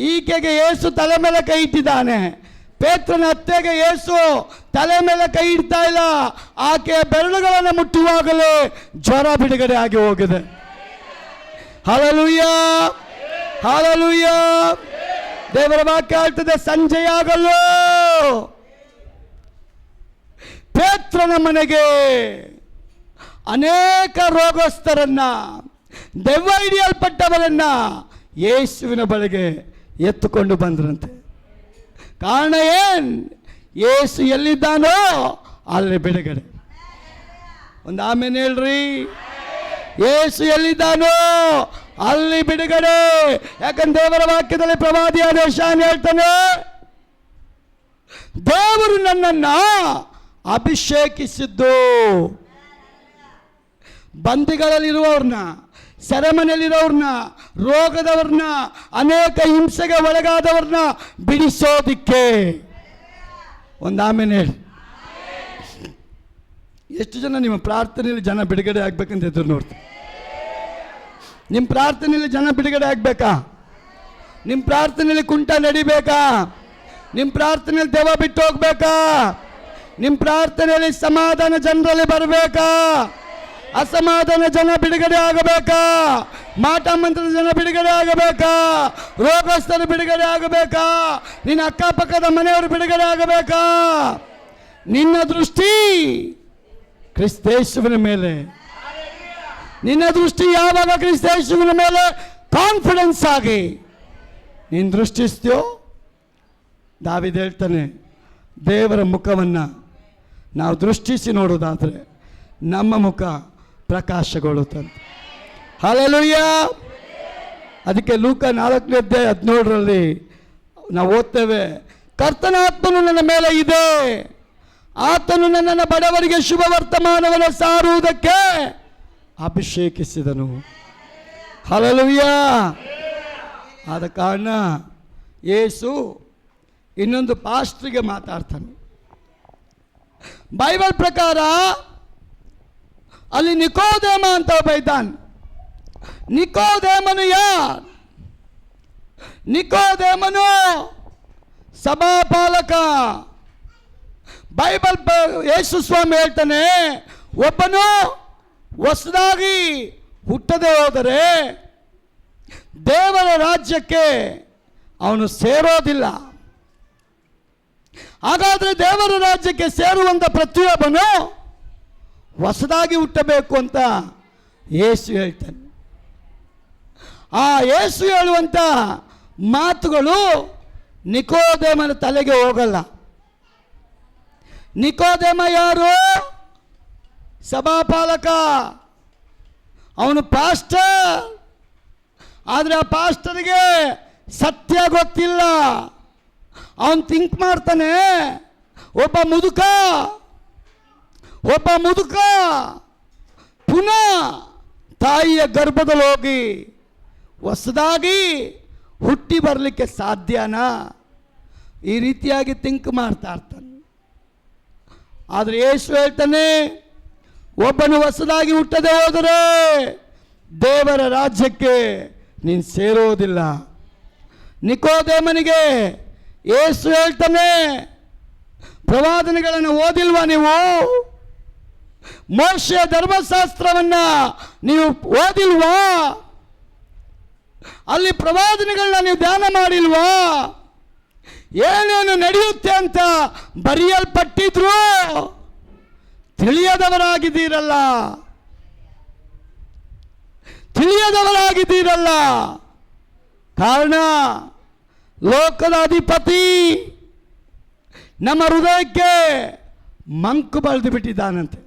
ಈಕೆಗೆ ಯೇಸು ತಲೆ ಮೇಲೆ ಕೈ ಇಟ್ಟಿದ್ದಾನೆ. ಪೇತ್ರನ ಅತ್ತೆಗೆ ಯೇಸು ತಲೆ ಮೇಲೆ ಕೈ ಇಡ್ತಾ ಇಲ್ಲ. ಆಕೆಯ ಬೆರಳುಗಳನ್ನು ಮುಟ್ಟುವಾಗಲೇ ಜ್ವರ ಬಿಡುಗಡೆ ಆಗಿ ಹೋಗಿದೆ. Hallelujah, hallelujah. ದೇವರ ವಾಕ್ಯ ಹೇಳ್ತದೆ, ಸಂಜೆಯಾಗಲು ಪೇತ್ರನ ಮನೆಗೆ ಅನೇಕ ರೋಗಸ್ಥರನ್ನ, ದೆವ್ವ ಹಿಡಿಯಲ್ಪಟ್ಟವರನ್ನ ಯೇಸುವಿನ ಬಳಿಗೆ ಎತ್ತುಕೊಂಡು ಬಂದ್ರಂತೆ. ಕಾರಣ ಏನ್? ಯೇಸು ಎಲ್ಲಿದ್ದಾನೋ ಅಲ್ಲಿ ಬಿಡುಗಡೆ. ಒಂದು ಆಮೇಲೆ ಹೇಳ್ರಿ, ಯೇಸು ಎಲ್ಲಿದ್ದಾನೋ ಅಲ್ಲಿ ಬಿಡುಗಡೆ. ಯಾಕಂದ್ರೆ ದೇವರ ವಾಕ್ಯದಲ್ಲಿ ಪ್ರವಾದಿಯಾದ ಯೆಶಾಯನು ಹೇಳ್ತಾನೆ, ದೇವರು ನನ್ನನ್ನ ಅಭಿಷೇಕಿಸಿದ್ದು ಬಂದಿಗಳಲ್ಲಿರುವವ್ರನ್ನ, ಸೆರೆಮನೆಯಲ್ಲಿರೋವ್ರನ್ನ, ರೋಗದವ್ರನ್ನ, ಅನೇಕ ಹಿಂಸೆಗೆ ಒಳಗಾದವ್ರನ್ನ ಬಿಡಿಸೋದಿಕ್ಕೆ. ಒಂದು ಆಮೇಲೆ ಹೇಳಿ. ಎಷ್ಟು ಜನ ನಿಮ್ಮ ಪ್ರಾರ್ಥನೆಯಲ್ಲಿ ಜನ ಬಿಡುಗಡೆ ಆಗ್ಬೇಕಂತ ಎದುರು ನೋಡ್ತಾರೆ? ನಿಮ್ಮ ಪ್ರಾರ್ಥನೆಯಲ್ಲಿ ಜನ ಬಿಡುಗಡೆ ಆಗ್ಬೇಕಾ? ನಿಮ್ಮ ಪ್ರಾರ್ಥನೆಯಲ್ಲಿ ಕುಂಟ ನಡಿಬೇಕಾ? ನಿಮ್ಮ ಪ್ರಾರ್ಥನೆಯಲ್ಲಿ ದೆವ್ವ ಬಿಟ್ಟು ಹೋಗ್ಬೇಕಾ? ನಿಮ್ಮ ಪ್ರಾರ್ಥನೆಯಲ್ಲಿ ಸಮಾಧಾನ ಜನರಲ್ಲಿ ಬರಬೇಕಾ? ಅಸಮಾಧಾನ ಜನ ಬಿಡುಗಡೆ ಆಗಬೇಕಾ? ಮಾಟ ಮಂತ್ರದ ಜನ ಬಿಡುಗಡೆ ಆಗಬೇಕಾ? ರೋಗಸ್ಥರು ಬಿಡುಗಡೆ ಆಗಬೇಕಾ? ನಿನ್ನ ಅಕ್ಕಪಕ್ಕದ ಮನೆಯವರು ಬಿಡುಗಡೆ ಆಗಬೇಕಾ? ನಿನ್ನ ದೃಷ್ಟಿ ಕ್ರಿಸ್ತೇಸುವಿನ ಮೇಲೆ. ನಿನ್ನ ದೃಷ್ಟಿ ಯಾವಾಗ ಕ್ರಿಸ್ತೇಸುವಿನ ಮೇಲೆ ಕಾನ್ಫಿಡೆನ್ಸ್ ಆಗಿ ನೀನು ದೃಷ್ಟಿಸ್ತೀಯೋ, ದಾವೀದ ಹೇಳ್ತಾನೆ, ದೇವರ ಮುಖವನ್ನು ನಾವು ದೃಷ್ಟಿಸಿ ನೋಡೋದಾದರೆ ನಮ್ಮ ಮುಖ ಪ್ರಕಾಶಗೊಳ್ಳುತ್ತಂತೆ. ಹಲ್ಲೆಲೂಯಾ. ಅದಕ್ಕೆ ಲೂಕ 4:17 ನಾವು ಓದ್ತೇವೆ, ಕರ್ತನ ಆತ್ಮನು ನನ್ನ ಮೇಲೆ ಇದೆ, ಆತನು ನನ್ನನ್ನು ಬಡವರಿಗೆ ಶುಭ ವರ್ತಮಾನವನ್ನು ಸಾರುವುದಕ್ಕೆ ಅಭಿಷೇಕಿಸಿದನು. ಹಲ್ಲೆಲೂಯಾ. ಆದ ಕಾರಣ ಯೇಸು ಇನ್ನೊಂದು ಪಾಸ್ಟ್ರಿಗೆ ಮಾತಾಡ್ತಾನೆ. ಬೈಬಲ್ ಪ್ರಕಾರ ಅಲ್ಲಿ ನಿಕೋದೇಮ ಅಂತ ಒಬ್ಬ ಇದ್ದಾನೆ. ನಿಕೋದೇಮನು ಯಾರು? ನಿಕೋದೇಮನು ಸಭಾಪಾಲಕ. ಬೈಬಲ್ ಯೇಸು ಸ್ವಾಮಿ ಹೇಳ್ತಾನೆ, ಒಬ್ಬನು ಹೊಸದಾಗಿ ಹುಟ್ಟದೆ ಹೋದರೆ ದೇವರ ರಾಜ್ಯಕ್ಕೆ ಅವನು ಸೇರೋದಿಲ್ಲ. ಹಾಗಾದರೆ ದೇವರ ರಾಜ್ಯಕ್ಕೆ ಸೇರುವಂಥ ಪ್ರತಿಯೊಬ್ಬನು ಹೊಸದಾಗಿ ಹುಟ್ಟಬೇಕು ಅಂತ ಯೇಸು ಹೇಳ್ತಾನೆ. ಆ ಯೇಸು ಹೇಳುವಂಥ ಮಾತುಗಳು ನಿಕೋದೇಮನ ತಲೆಗೆ ಹೋಗಲ್ಲ. ನಿಕೋದೇಮ ಯಾರು? ಸಭಾಪಾಲಕ. ಅವನು ಪಾಸ್ಟರ್. ಆದರೆ ಆ ಪಾಸ್ಟರ್ಗೆ ಸತ್ಯ ಗೊತ್ತಿಲ್ಲ. ಅವನು ಥಿಂಕ್ ಮಾಡ್ತಾನೆ, ಒಬ್ಬ ಮುದುಕ ಪುನಃ ತಾಯಿಯ ಗರ್ಭದಲ್ಲಿ ಹೋಗಿ ಹೊಸದಾಗಿ ಹುಟ್ಟಿ ಬರಲಿಕ್ಕೆ ಸಾಧ್ಯನಾ? ಈ ರೀತಿಯಾಗಿ ಥಿಂಕ್ ಮಾಡ್ತಾ ಇರ್ತಾನೆ. ಆದರೆ ಯೇಸು ಹೇಳ್ತಾನೆ, ಒಬ್ಬನು ಹೊಸದಾಗಿ ಹುಟ್ಟದೆ ಹೋದರೆ ದೇವರ ರಾಜ್ಯಕ್ಕೆ ನೀನು ಸೇರೋದಿಲ್ಲ. ನಿಕೋದೇಮನಿಗೆ ಯೇಸು ಹೇಳ್ತಾನೆ, ಪ್ರವಾದನೆಗಳನ್ನು ಓದಿಲ್ವಾ ನೀವು? ಮೋಶೆಯ ಧರ್ಮಶಾಸ್ತ್ರವನ್ನ ನೀವು ಓದಿಲ್ವಾ? ಅಲ್ಲಿ ಪ್ರವಾದನೆಗಳನ್ನ ನೀವು ಧ್ಯಾನ ಮಾಡಿಲ್ವಾ? ಏನೇನು ನಡೆಯುತ್ತೆ ಅಂತ ಬರೆಯಲ್ಪಟ್ಟಿದ್ರು ತಿಳಿಯದವರಾಗಿದ್ದೀರಲ್ಲ. ಕಾರಣ ಲೋಕದ ಅಧಿಪತಿ ನಮ್ಮ ಹೃದಯಕ್ಕೆ ಮಂಕು ಬಳಿದು ಬಿಟ್ಟಿದ್ದಾನಂತೆ.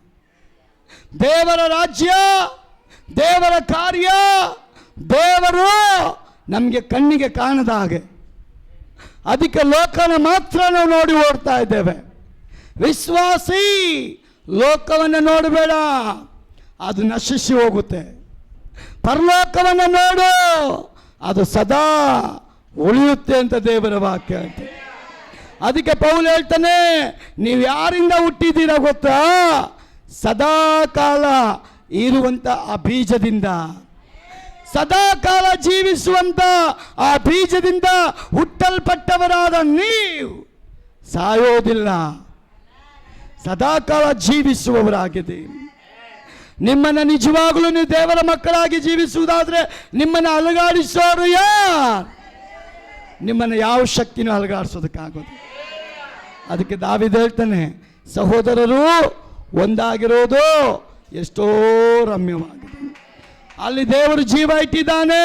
ದೇವರ ರಾಜ್ಯ, ದೇವರ ಕಾರ್ಯ, ದೇವರು ನಮಗೆ ಕಣ್ಣಿಗೆ ಕಾಣದ ಹಾಗೆ. ಅದಕ್ಕೆ ಲೋಕನ ಮಾತ್ರ ನಾವು ನೋಡಿ ಓಡ್ತಾ ಇದ್ದೇವೆ. ವಿಶ್ವಾಸಿ ಲೋಕವನ್ನು ನೋಡಬೇಡ, ಅದು ನಶಿಸಿ ಹೋಗುತ್ತೆ. ಪರಲೋಕವನ್ನು ನೋಡು, ಅದು ಸದಾ ಉಳಿಯುತ್ತೆ ಅಂತ ದೇವರ ವಾಕ್ಯ ಅಂತ. ಅದಕ್ಕೆ ಪೌಲ್ ಹೇಳ್ತಾನೆ, ನೀವು ಯಾರಿಂದ ಹುಟ್ಟಿದ್ದೀರಾ ಗೊತ್ತಾ? ಸದಾ ಕಾಲ ಇರುವಂಥ ಆ ಬೀಜದಿಂದ, ಸದಾ ಕಾಲ ಜೀವಿಸುವಂಥ ಆ ಬೀಜದಿಂದ ಹುಟ್ಟಲ್ಪಟ್ಟವರಾದ ನೀವು ಸಾಯೋದಿಲ್ಲ, ಸದಾಕಾಲ ಜೀವಿಸುವವರಾಗಿದೆ. ನಿಮ್ಮನ್ನು ನಿಜವಾಗಲೂ ನೀವು ದೇವರ ಮಕ್ಕಳಾಗಿ ಜೀವಿಸುವುದಾದರೆ ನಿಮ್ಮನ್ನು ಅಲುಗಾಡಿಸೋರು ಯಾರು? ನಿಮ್ಮನ್ನು ಯಾವ ಶಕ್ತಿನೂ ಅಲುಗಾಡಿಸೋದಕ್ಕಾಗೋದು. ಅದಕ್ಕೆ ದಾವೀದ ಹೇಳ್ತಾನೆ, ಸಹೋದರರು ಒಂದಾಗಿರೋದು ಎಷ್ಟೋ ರಮ್ಯವಾಗಿದೆ. ಅಲ್ಲಿ ದೇವರು ಜೀವ ಇಟ್ಟಿದ್ದಾನೆ,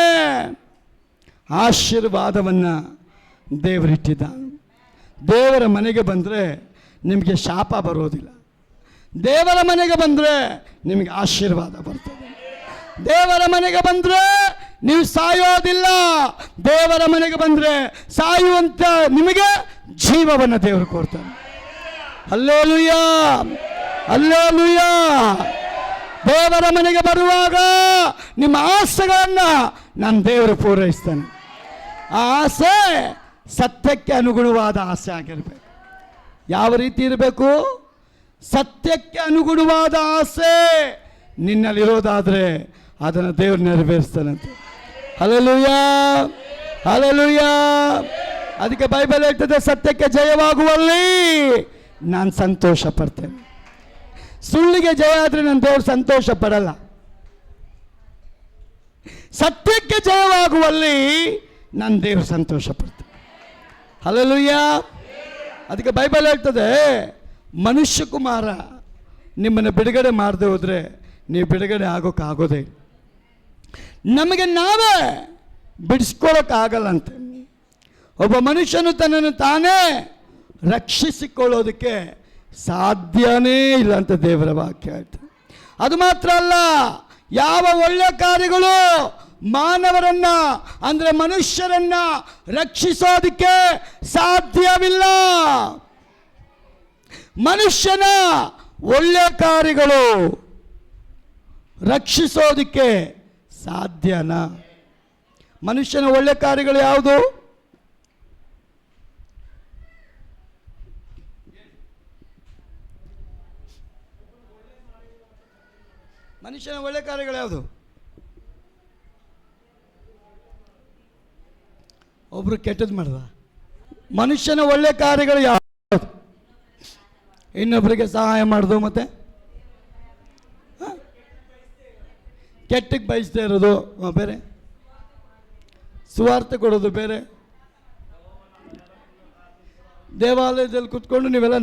ಆಶೀರ್ವಾದವನ್ನು ದೇವರಿಟ್ಟಿದ್ದಾನೆ. ದೇವರ ಮನೆಗೆ ಬಂದರೆ ನಿಮಗೆ ಶಾಪ ಬರೋದಿಲ್ಲ. ದೇವರ ಮನೆಗೆ ಬಂದರೆ ನಿಮಗೆ ಆಶೀರ್ವಾದ ಬರ್ತದೆ. ದೇವರ ಮನೆಗೆ ಬಂದರೆ ನೀವು ಸಾಯೋದಿಲ್ಲ. ದೇವರ ಮನೆಗೆ ಬಂದರೆ ಸಾಯುವಂತ ನಿಮಗೆ ಜೀವವನ್ನು ದೇವರು ಕೊಡ್ತಾನೆ. Hallelujah, hallelujah. ದೇವರ ಮನೆಗೆ ಬರುವಾಗ ನಿಮ್ಮ ಆಸೆಗಳನ್ನು ನಾನು ದೇವರು ಪೂರೈಸ್ತಾನೆ. ಆ ಆಸೆ ಸತ್ಯಕ್ಕೆ ಅನುಗುಣವಾದ ಆಸೆ ಆಗಿರಬೇಕು. ಯಾವ ರೀತಿ ಇರಬೇಕು? ಸತ್ಯಕ್ಕೆ ಅನುಗುಣವಾದ ಆಸೆ ನಿನ್ನಲ್ಲಿರೋದಾದರೆ ಅದನ್ನು ದೇವರು ನೆರವೇರಿಸ್ತಾನಂತೆ. Hallelujah, hallelujah. ಅದಕ್ಕೆ ಬೈಬಲ್ ಹೇಳ್ತದೆ, ಸತ್ಯಕ್ಕೆ ಜಯವಾಗುವಲ್ಲಿ ನಾನು ಸಂತೋಷ ಪಡ್ತೇನೆ. ಸುಳ್ಳಿಗೆ ಜಯ ಆದರೆ ನನ್ನ ದೇವರು ಸಂತೋಷ ಪಡಲ್ಲ. ಸತ್ಯಕ್ಕೆ ಜಯವಾಗುವಲ್ಲಿ ನನ್ನ ದೇವರು ಸಂತೋಷ ಪಡ್ತೇನೆ. ಹಲ್ಲೆಲೂಯಾ. ಅದಕ್ಕೆ ಬೈಬಲ್ ಹೇಳ್ತದೆ, ಮನುಷ್ಯ ಕುಮಾರ ನಿಮ್ಮನ್ನು ಬಿಡುಗಡೆ ಮಾಡದೆ ಹೋದರೆ ನೀವು ಬಿಡುಗಡೆ ಆಗೋಕ್ಕಾಗೋದೇ. ನಮಗೆ ನಾವೇ ಬಿಡಿಸ್ಕೊಳ್ಳೋಕ್ಕಾಗಲ್ಲಂತೆ. ಒಬ್ಬ ಮನುಷ್ಯನು ತನ್ನನ್ನು ತಾನೇ ರಕ್ಷಿಸಿಕೊಳ್ಳೋದಕ್ಕೆ ಸಾಧ್ಯನೇ ಇಲ್ಲ ಅಂತ ದೇವರ ವಾಕ್ಯ ಹೇಳ್ತದೆ. ಅದು ಮಾತ್ರ ಅಲ್ಲ, ಯಾವ ಒಳ್ಳೆಯ ಕಾರ್ಯಗಳು ಮಾನವರನ್ನ ಅಂದರೆ ಮನುಷ್ಯರನ್ನ ರಕ್ಷಿಸೋದಕ್ಕೆ ಸಾಧ್ಯವಿಲ್ಲ. ಮನುಷ್ಯನ ಒಳ್ಳೆಯ ಕಾರ್ಯಗಳು ರಕ್ಷಿಸೋದಕ್ಕೆ ಸಾಧ್ಯನಾ? ಮನುಷ್ಯನ ಒಳ್ಳೆಯ ಕಾರ್ಯಗಳು ಯಾವುದು? ಮನುಷ್ಯನ ಒಳ್ಳೆಯ ಕಾರ್ಯಗಳು ಯಾವುದು? ಒಬ್ರು ಕೆಟ್ಟದ್ದು ಮಾಡ್ದ. ಮನುಷ್ಯನ ಒಳ್ಳೆಯ ಕಾರ್ಯಗಳು ಯಾವುದು? ಇನ್ನೊಬ್ಬರಿಗೆ ಸಹಾಯ ಮಾಡೋದು, ಮತ್ತೆ ಕೆಟ್ಟಕ್ಕೆ ಬಯಸ್ತಾ ಇರೋದು ಬೇರೆ, ಸುವಾರ್ತೆ ಕೊಡೋದು ಬೇರೆ. ದೇವಾಲಯದಲ್ಲಿ ಕೂತ್ಕೊಂಡು ನೀವೆಲ್ಲ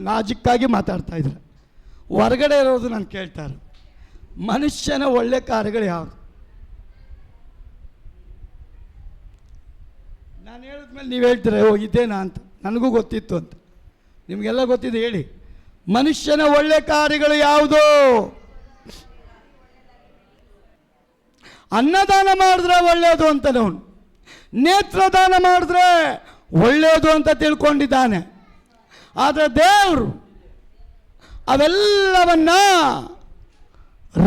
ನಾಜಿಕ್ಕಾಗಿ ಮಾತಾಡ್ತಾ ಇದ್ರೆ, ಹೊರಗಡೆ ಇರೋದು ನಾನು ಕೇಳ್ತಾರೆ. ಮನುಷ್ಯನ ಒಳ್ಳೆ ಕಾರ್ಯಗಳು ಯಾವುದು? ನಾನು ಹೇಳಿದ್ಮೇಲೆ ನೀವು ಹೇಳ್ತೀರ, ಓ ಇದೇನಾ ಅಂತ. ನನಗೂ ಗೊತ್ತಿತ್ತು ಅಂತ, ನಿಮಗೆಲ್ಲ ಗೊತ್ತಿದೆ. ಹೇಳಿ, ಮನುಷ್ಯನ ಒಳ್ಳೆ ಕಾರ್ಯಗಳು ಯಾವುದು? ಅನ್ನದಾನ ಮಾಡಿದ್ರೆ ಒಳ್ಳೆಯದು ಅಂತಾನೆ ಅವನು. ನೇತ್ರದಾನ ಮಾಡಿದ್ರೆ ಒಳ್ಳೆಯದು ಅಂತ ತಿಳ್ಕೊಂಡಿದ್ದಾನೆ. ಆದರೆ ದೇವರು ಅವೆಲ್ಲವನ್ನ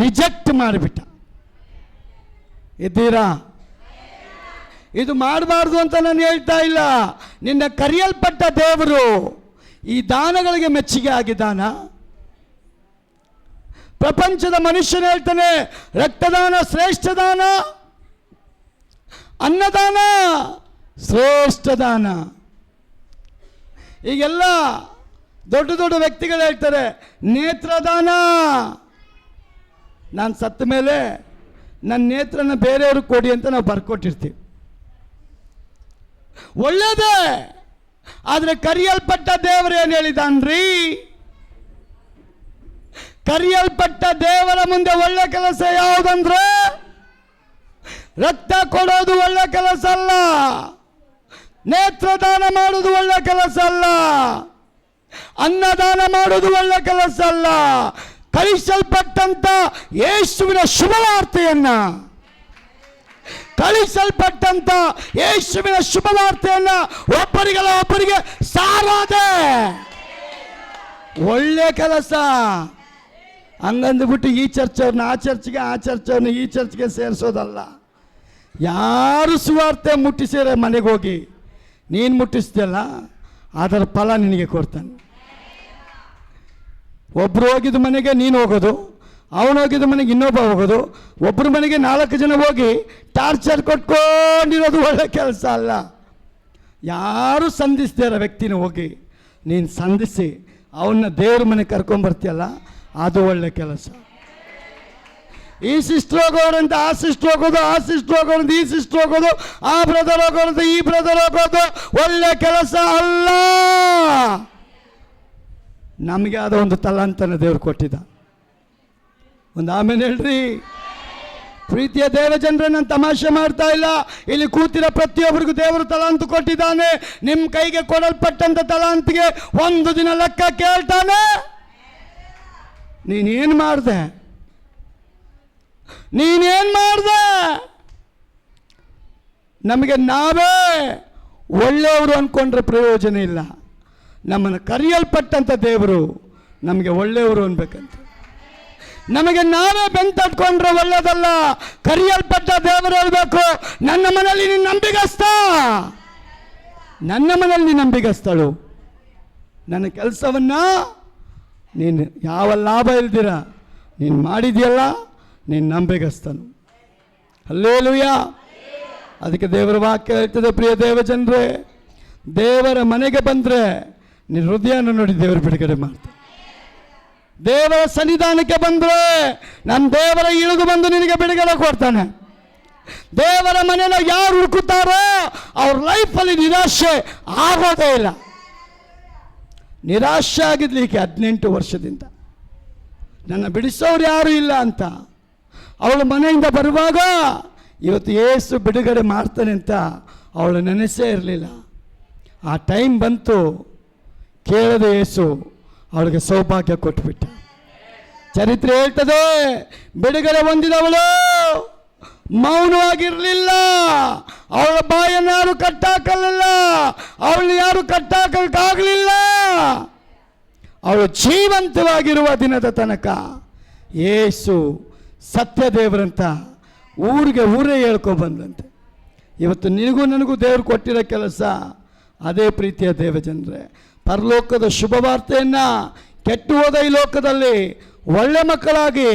ರಿಜೆಕ್ಟ್ ಮಾಡಿಬಿಟ್ಟ. ಇದ್ದೀರಾ? ಇದು ಮಾಡಬಾರ್ದು ಅಂತ ನಾನು ಹೇಳ್ತಾ ಇಲ್ಲ. ನಿನ್ನ ಕರೆಯಲ್ಪಟ್ಟ ದೇವರು ಈ ದಾನಗಳಿಗೆ ಮೆಚ್ಚುಗೆ ಆಗಿದ್ದಾನ? ಪ್ರಪಂಚದ ಮನುಷ್ಯನು ಹೇಳ್ತಾನೆ, ರಕ್ತದಾನ ಶ್ರೇಷ್ಠ ದಾನ, ಅನ್ನದಾನ ಶ್ರೇಷ್ಠ ದಾನ. ಈಗೆಲ್ಲ ದೊಡ್ಡ ದೊಡ್ಡ ವ್ಯಕ್ತಿಗಳು ಹೇಳ್ತಾರೆ ನೇತ್ರದಾನ. ನಾನು ಸತ್ತ ಮೇಲೆ ನನ್ನ ನೇತ್ರನ ಬೇರೆಯವ್ರಿಗೆ ಕೊಡಿ ಅಂತ ನಾವು ಬರ್ಕೊಟ್ಟಿರ್ತೀವಿ. ಒಳ್ಳೆಯದೇ. ಆದರೆ ಕರೆಯಲ್ಪಟ್ಟ ದೇವರು ಏನು ಹೇಳಿದಾನ್ರಿ? ಕರೆಯಲ್ಪಟ್ಟ ದೇವರ ಮುಂದೆ ಒಳ್ಳೆ ಕೆಲಸ ಯಾವುದಂದ್ರೆ ರಕ್ತ ಕೊಡೋದು ಒಳ್ಳೆ ಕೆಲಸ ಅಲ್ಲ, ನೇತ್ರದಾನ ಮಾಡೋದು ಒಳ್ಳೆ ಕೆಲಸ ಅಲ್ಲ. ಅನ್ನದಾನ ಮಾಡೋದು ಒಳ್ಳೆ ಕೆಲಸ ಅಲ್ಲ. ಕಳಿಸಲ್ಪಟ್ಟಂತ ಯೇಸುವಿನ ಶುಭವಾರ್ತೆಯನ್ನ ಒಬ್ಬರಿಗೆ ಸಾರೋದೆ ಒಳ್ಳೆ ಕೆಲಸ. ಹಂಗಂದ್ಬಿಟ್ಟು ಈ ಚರ್ಚವ್ರನ್ನ ಆ ಚರ್ಚ್ಗೆ, ಆ ಚರ್ಚವ್ರನ್ನ ಈ ಚರ್ಚ್ಗೆ ಸೇರಿಸೋದಲ್ಲ. ಯಾರು ಸುವಾರ್ತೆ ಮುಟ್ಟಿಸಿದ್ರೆ ಮನೆಗೆ ಹೋಗಿ ನೀನು ಮುಟ್ಟಿಸ್ದಲ್ಲ, ಅದರ ಫಲ ನಿನಗೆ ಕೊಡ್ತಾನೆ. ಒಬ್ಬರು ಹೋಗಿದ್ದು ಮನೆಗೆ ನೀನು ಹೋಗೋದು, ಅವನು ಹೋಗಿದ್ದು ಮನೆಗೆ ಇನ್ನೊಬ್ಬ ಹೋಗೋದು, ಒಬ್ಬರ ಮನೆಗೆ 4 ಜನ ಹೋಗಿ ಟಾರ್ಚರ್ ಕೊಟ್ಕೊಂಡಿರೋದು ಒಳ್ಳೆ ಕೆಲಸ ಅಲ್ಲ. ಯಾರು ಸಂಧಿಸ್ದೇ ಇರೋ ವ್ಯಕ್ತಿನ ಹೋಗಿ ನೀನು ಸಂಧಿಸಿ ಅವನ್ನ ದೇವ್ರ ಮನೆಗೆ ಕರ್ಕೊಂಬರ್ತೀಯಲ್ಲ, ಅದು ಒಳ್ಳೆ ಕೆಲಸ. ಈ ಸಿಸ್ಟರ್ ಹೋಗೋರಂತ ಆ ಸಿಸ್ಟರ್ ಹೋಗೋದು, ಆ ಸಿಸ್ಟರ್ ಹೋಗೋರಂತ ಈ ಸಿಸ್ಟರ್ ಹೋಗೋದು, ಆ ಬ್ರದರ್ ಹೋಗೋರಂತ ಈ ಬ್ರದರ್ ಹೋಗೋದು ಒಳ್ಳೆ ಕೆಲಸ ಅಲ್ಲ. ನಮಗೆ ಆದ ಒಂದು ತಲಾಂತನ ದೇವ್ರು ಕೊಟ್ಟಿದ್ದ. ಒಂದು ಆಮೇಲೆ ಹೇಳ್ರಿ, ಪ್ರೀತಿಯ ದೇವ ಜನರೇ, ನಾನು ತಮಾಷೆ ಮಾಡ್ತಾ ಇಲ್ಲ. ಇಲ್ಲಿ ಕೂತಿರೋ ಪ್ರತಿಯೊಬ್ಬರಿಗೂ ದೇವರು ತಲಾಂತು ಕೊಟ್ಟಿದ್ದಾನೆ. ನಿಮ್ಮ ಕೈಗೆ ಕೊಡಲ್ಪಟ್ಟಂತ ತಲಾಂತಿಗೆ ಒಂದು ದಿನ ಲೆಕ್ಕ ಕೇಳ್ತಾನೆ. ನೀನೇನು ಮಾಡಿದೆ? ನಮಗೆ ನಾವೇ ಒಳ್ಳೆಯವರು ಅಂದ್ಕೊಂಡ್ರೆ ಪ್ರಯೋಜನ ಇಲ್ಲ. ನಮ್ಮನ್ನು ಕರೆಯಲ್ಪಟ್ಟಂಥ ದೇವರು ನಮಗೆ ಒಳ್ಳೆಯವರು ಅನ್ಬೇಕಂತ. ನಮಗೆ ನಾವೇ ಬೆಂತಟ್ಕೊಂಡ್ರೆ ಒಳ್ಳೆಯದಲ್ಲ. ಕರೆಯಲ್ಪಟ್ಟ ದೇವರು ಹೇಳಬೇಕು, ನನ್ನ ಮನೆಯಲ್ಲಿ ನೀನು ನಂಬಿಗಸ್ತಳು. ನನ್ನ ಕೆಲಸವನ್ನು ನೀನು ಯಾವ ಲಾಭ ಇಲ್ದಿರ ನೀನು ಮಾಡಿದೆಯಲ್ಲ, ನೀನು ನಂಬಿಗಸ್ತನು. ಹಲ್ಲೇಲೂಯಾ. ಅದಕ್ಕೆ ದೇವರ ವಾಕ್ಯ ಹೇಳ್ತದೆ, ಪ್ರಿಯ ದೇವ ಜನರೇ, ದೇವರ ಮನೆಗೆ ಬಂದರೆ ನೀನು ಹೃದಯನ ನೋಡಿ ದೇವರು ಬಿಡುಗಡೆ ಮಾಡ್ತಾನೆ. ದೇವರ ಸನ್ನಿಧಾನಕ್ಕೆ ಬಂದರೆ ನನ್ನ ದೇವರ ಇಳಿದು ಬಂದು ನಿನಗೆ ಬಿಡುಗಡೆ ಕೊಡ್ತಾನೆ. ದೇವರ ಮನೆಯನ್ನು ಯಾರು ಹುಡುಕುತ್ತಾರೋ ಅವ್ರ ಲೈಫಲ್ಲಿ ನಿರಾಶೆ ಆಗೋದೇ ಇಲ್ಲ. ನಿರಾಶೆ ಆಗಿದ್ಲಿಕ್ಕೆ 18 ವರ್ಷದಿಂದ ನನ್ನ ಬಿಡಿಸೋರು ಯಾರು ಇಲ್ಲ ಅಂತ ಅವಳ ಮನೆಯಿಂದ ಬರುವಾಗ ಇವತ್ತು ಯೇಸು ಬಿಡುಗಡೆ ಮಾಡ್ತಾನೆ ಅಂತ ಅವಳು ನೆನೆಸೇ ಇರಲಿಲ್ಲ. ಆ ಟೈಮ್ ಬಂತು, ಕೇಳದೆ ಯೇಸು ಅವಳಿಗೆ ಸೌಭಾಗ್ಯ ಕೊಟ್ಟುಬಿಟ್ಟ. ಚರಿತ್ರೆ ಹೇಳ್ತದೆ, ಬಿಡುಗಡೆ ಹೊಂದಿದವಳು ಮೌನವಾಗಿರಲಿಲ್ಲ. ಅವಳ ಬಾಯನ್ನು ಯಾರು ಕಟ್ಟಾಕಲಿಲ್ಲ, ಅವಳನ್ನ ಯಾರು ಕಟ್ಟಾಕಲಿಲ್ಲ. ಅವಳು ಜೀವಂತವಾಗಿರುವ ದಿನದ ತನಕ ಯೇಸು ಸತ್ಯದೇವರಂತ ಊರೇ ಹೇಳ್ಕೊಬಂದಂತೆ. ಇವತ್ತು ನಿನಗೂ ನನಗೂ ದೇವರು ಕೊಟ್ಟಿರೋ ಕೆಲಸ ಅದೇ. ಪ್ರೀತಿಯ ದೇವಜನರೇ, ಪರಲೋಕದ ಶುಭವಾರ್ತೆಯನ್ನು ಕೆಟ್ಟು ಹೋದ ಈ ಲೋಕದಲ್ಲಿ ಒಳ್ಳೆ ಮಕ್ಕಳಾಗಿ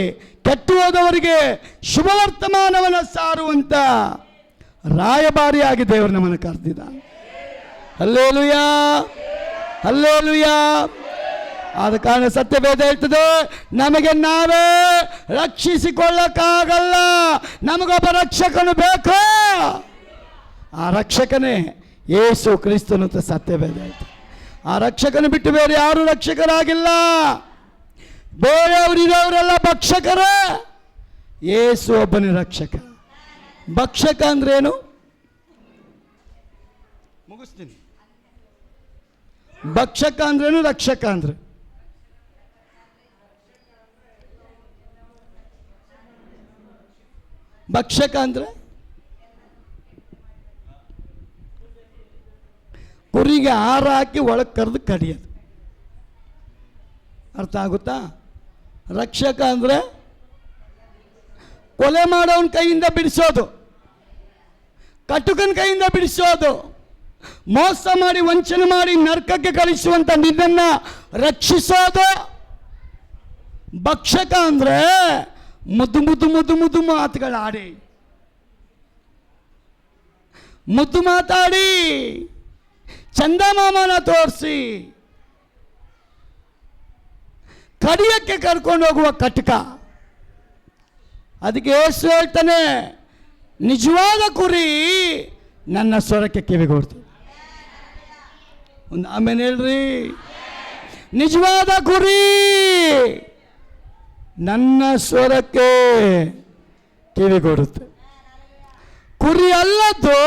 ಕೆಟ್ಟು ಹೋದವರಿಗೆ ಶುಭವರ್ತಮಾನವನ್ನು ಸಾರುವಂಥ ರಾಯಭಾರಿಯಾಗಿ ದೇವರು ನಮ್ಮನ್ನು ಕರೆದಿದ್ದಾನೆ. Hallelujah, hallelujah. ಆದ ಕಾರಣ ಸತ್ಯವೇದ ಹೇಳ್ತದೆ, ನಮಗೆ ನಾವೇ ರಕ್ಷಿಸಿಕೊಳ್ಳಕ್ಕಾಗಲ್ಲ, ನಮಗೊಬ್ಬ ರಕ್ಷಕನು ಬೇಕು. ಆ ರಕ್ಷಕನೇ ಯೇಸು ಕ್ರಿಸ್ತನು ಅಂತ ಸತ್ಯವೇದ ಹೇಳ್ತದೆ. ಆ ರಕ್ಷಕನ ಬಿಟ್ಟು ಬೇರೆ ಯಾರು ರಕ್ಷಕರಾಗಿಲ್ಲ. ಬೇರೆಯವರು ಇರೋರೆಲ್ಲ ಭಕ್ಷಕರೇ, ಯೇಸು ಒಬ್ಬನೇ ರಕ್ಷಕ. ಭಕ್ಷಕ ಅಂದ್ರೇನು? ಮುಗಿಸ್ತೀನಿ. ಭಕ್ಷಕ ಅಂದ್ರೇನು, ರಕ್ಷಕ ಅಂದ್ರೆ? ಭಕ್ಷಕ ಅಂದ್ರೆ ಕುರಿಗೆ ಆಹಾರ ಹಾಕಿ ಒಳಗೆ ಕರೆದು ಕಡಿಯೋದು. ಅರ್ಥ ಆಗುತ್ತಾ? ರಕ್ಷಕ ಅಂದರೆ ಕೊಲೆ ಮಾಡೋವನ ಕೈಯಿಂದ ಬಿಡಿಸೋದು, ಕಟುಕನ ಕೈಯಿಂದ ಬಿಡಿಸೋದು, ಮೋಸ ಮಾಡಿ ವಂಚನೆ ಮಾಡಿ ನರಕಕ್ಕೆ ಕಳಿಸುವಂಥ ನಿನ್ನನ್ನು ರಕ್ಷಿಸೋದು. ಭಕ್ಷಕ ಅಂದರೆ ಮುದ್ದು ಮಾತುಗಳಾಡಿ, ಮುದ್ದು ಮಾತಾಡಿ, ಚಂದಮಾಮನ ತೋರಿಸಿ ಕಡಿಯಕ್ಕೆ ಕರ್ಕೊಂಡು ಹೋಗುವ ಕಟಕ. ಅದಕ್ಕೆ ಯೇಸು ಹೇಳ್ತಾನೆ, ನಿಜವಾದ ಕುರಿ ನನ್ನ ಸ್ವರಕ್ಕೆ ಕಿವಿಗೊಡ್ತು. ಒಂದು ಆಮೇಲೆ ಹೇಳ್ರಿ, ನಿಜವಾದ ಕುರಿ ನನ್ನ ಸ್ವರಕ್ಕೆ ಕಿವಿಗೊಡುತ್ತೆ. ಕುರಿ ಅಲ್ಲದ್ದು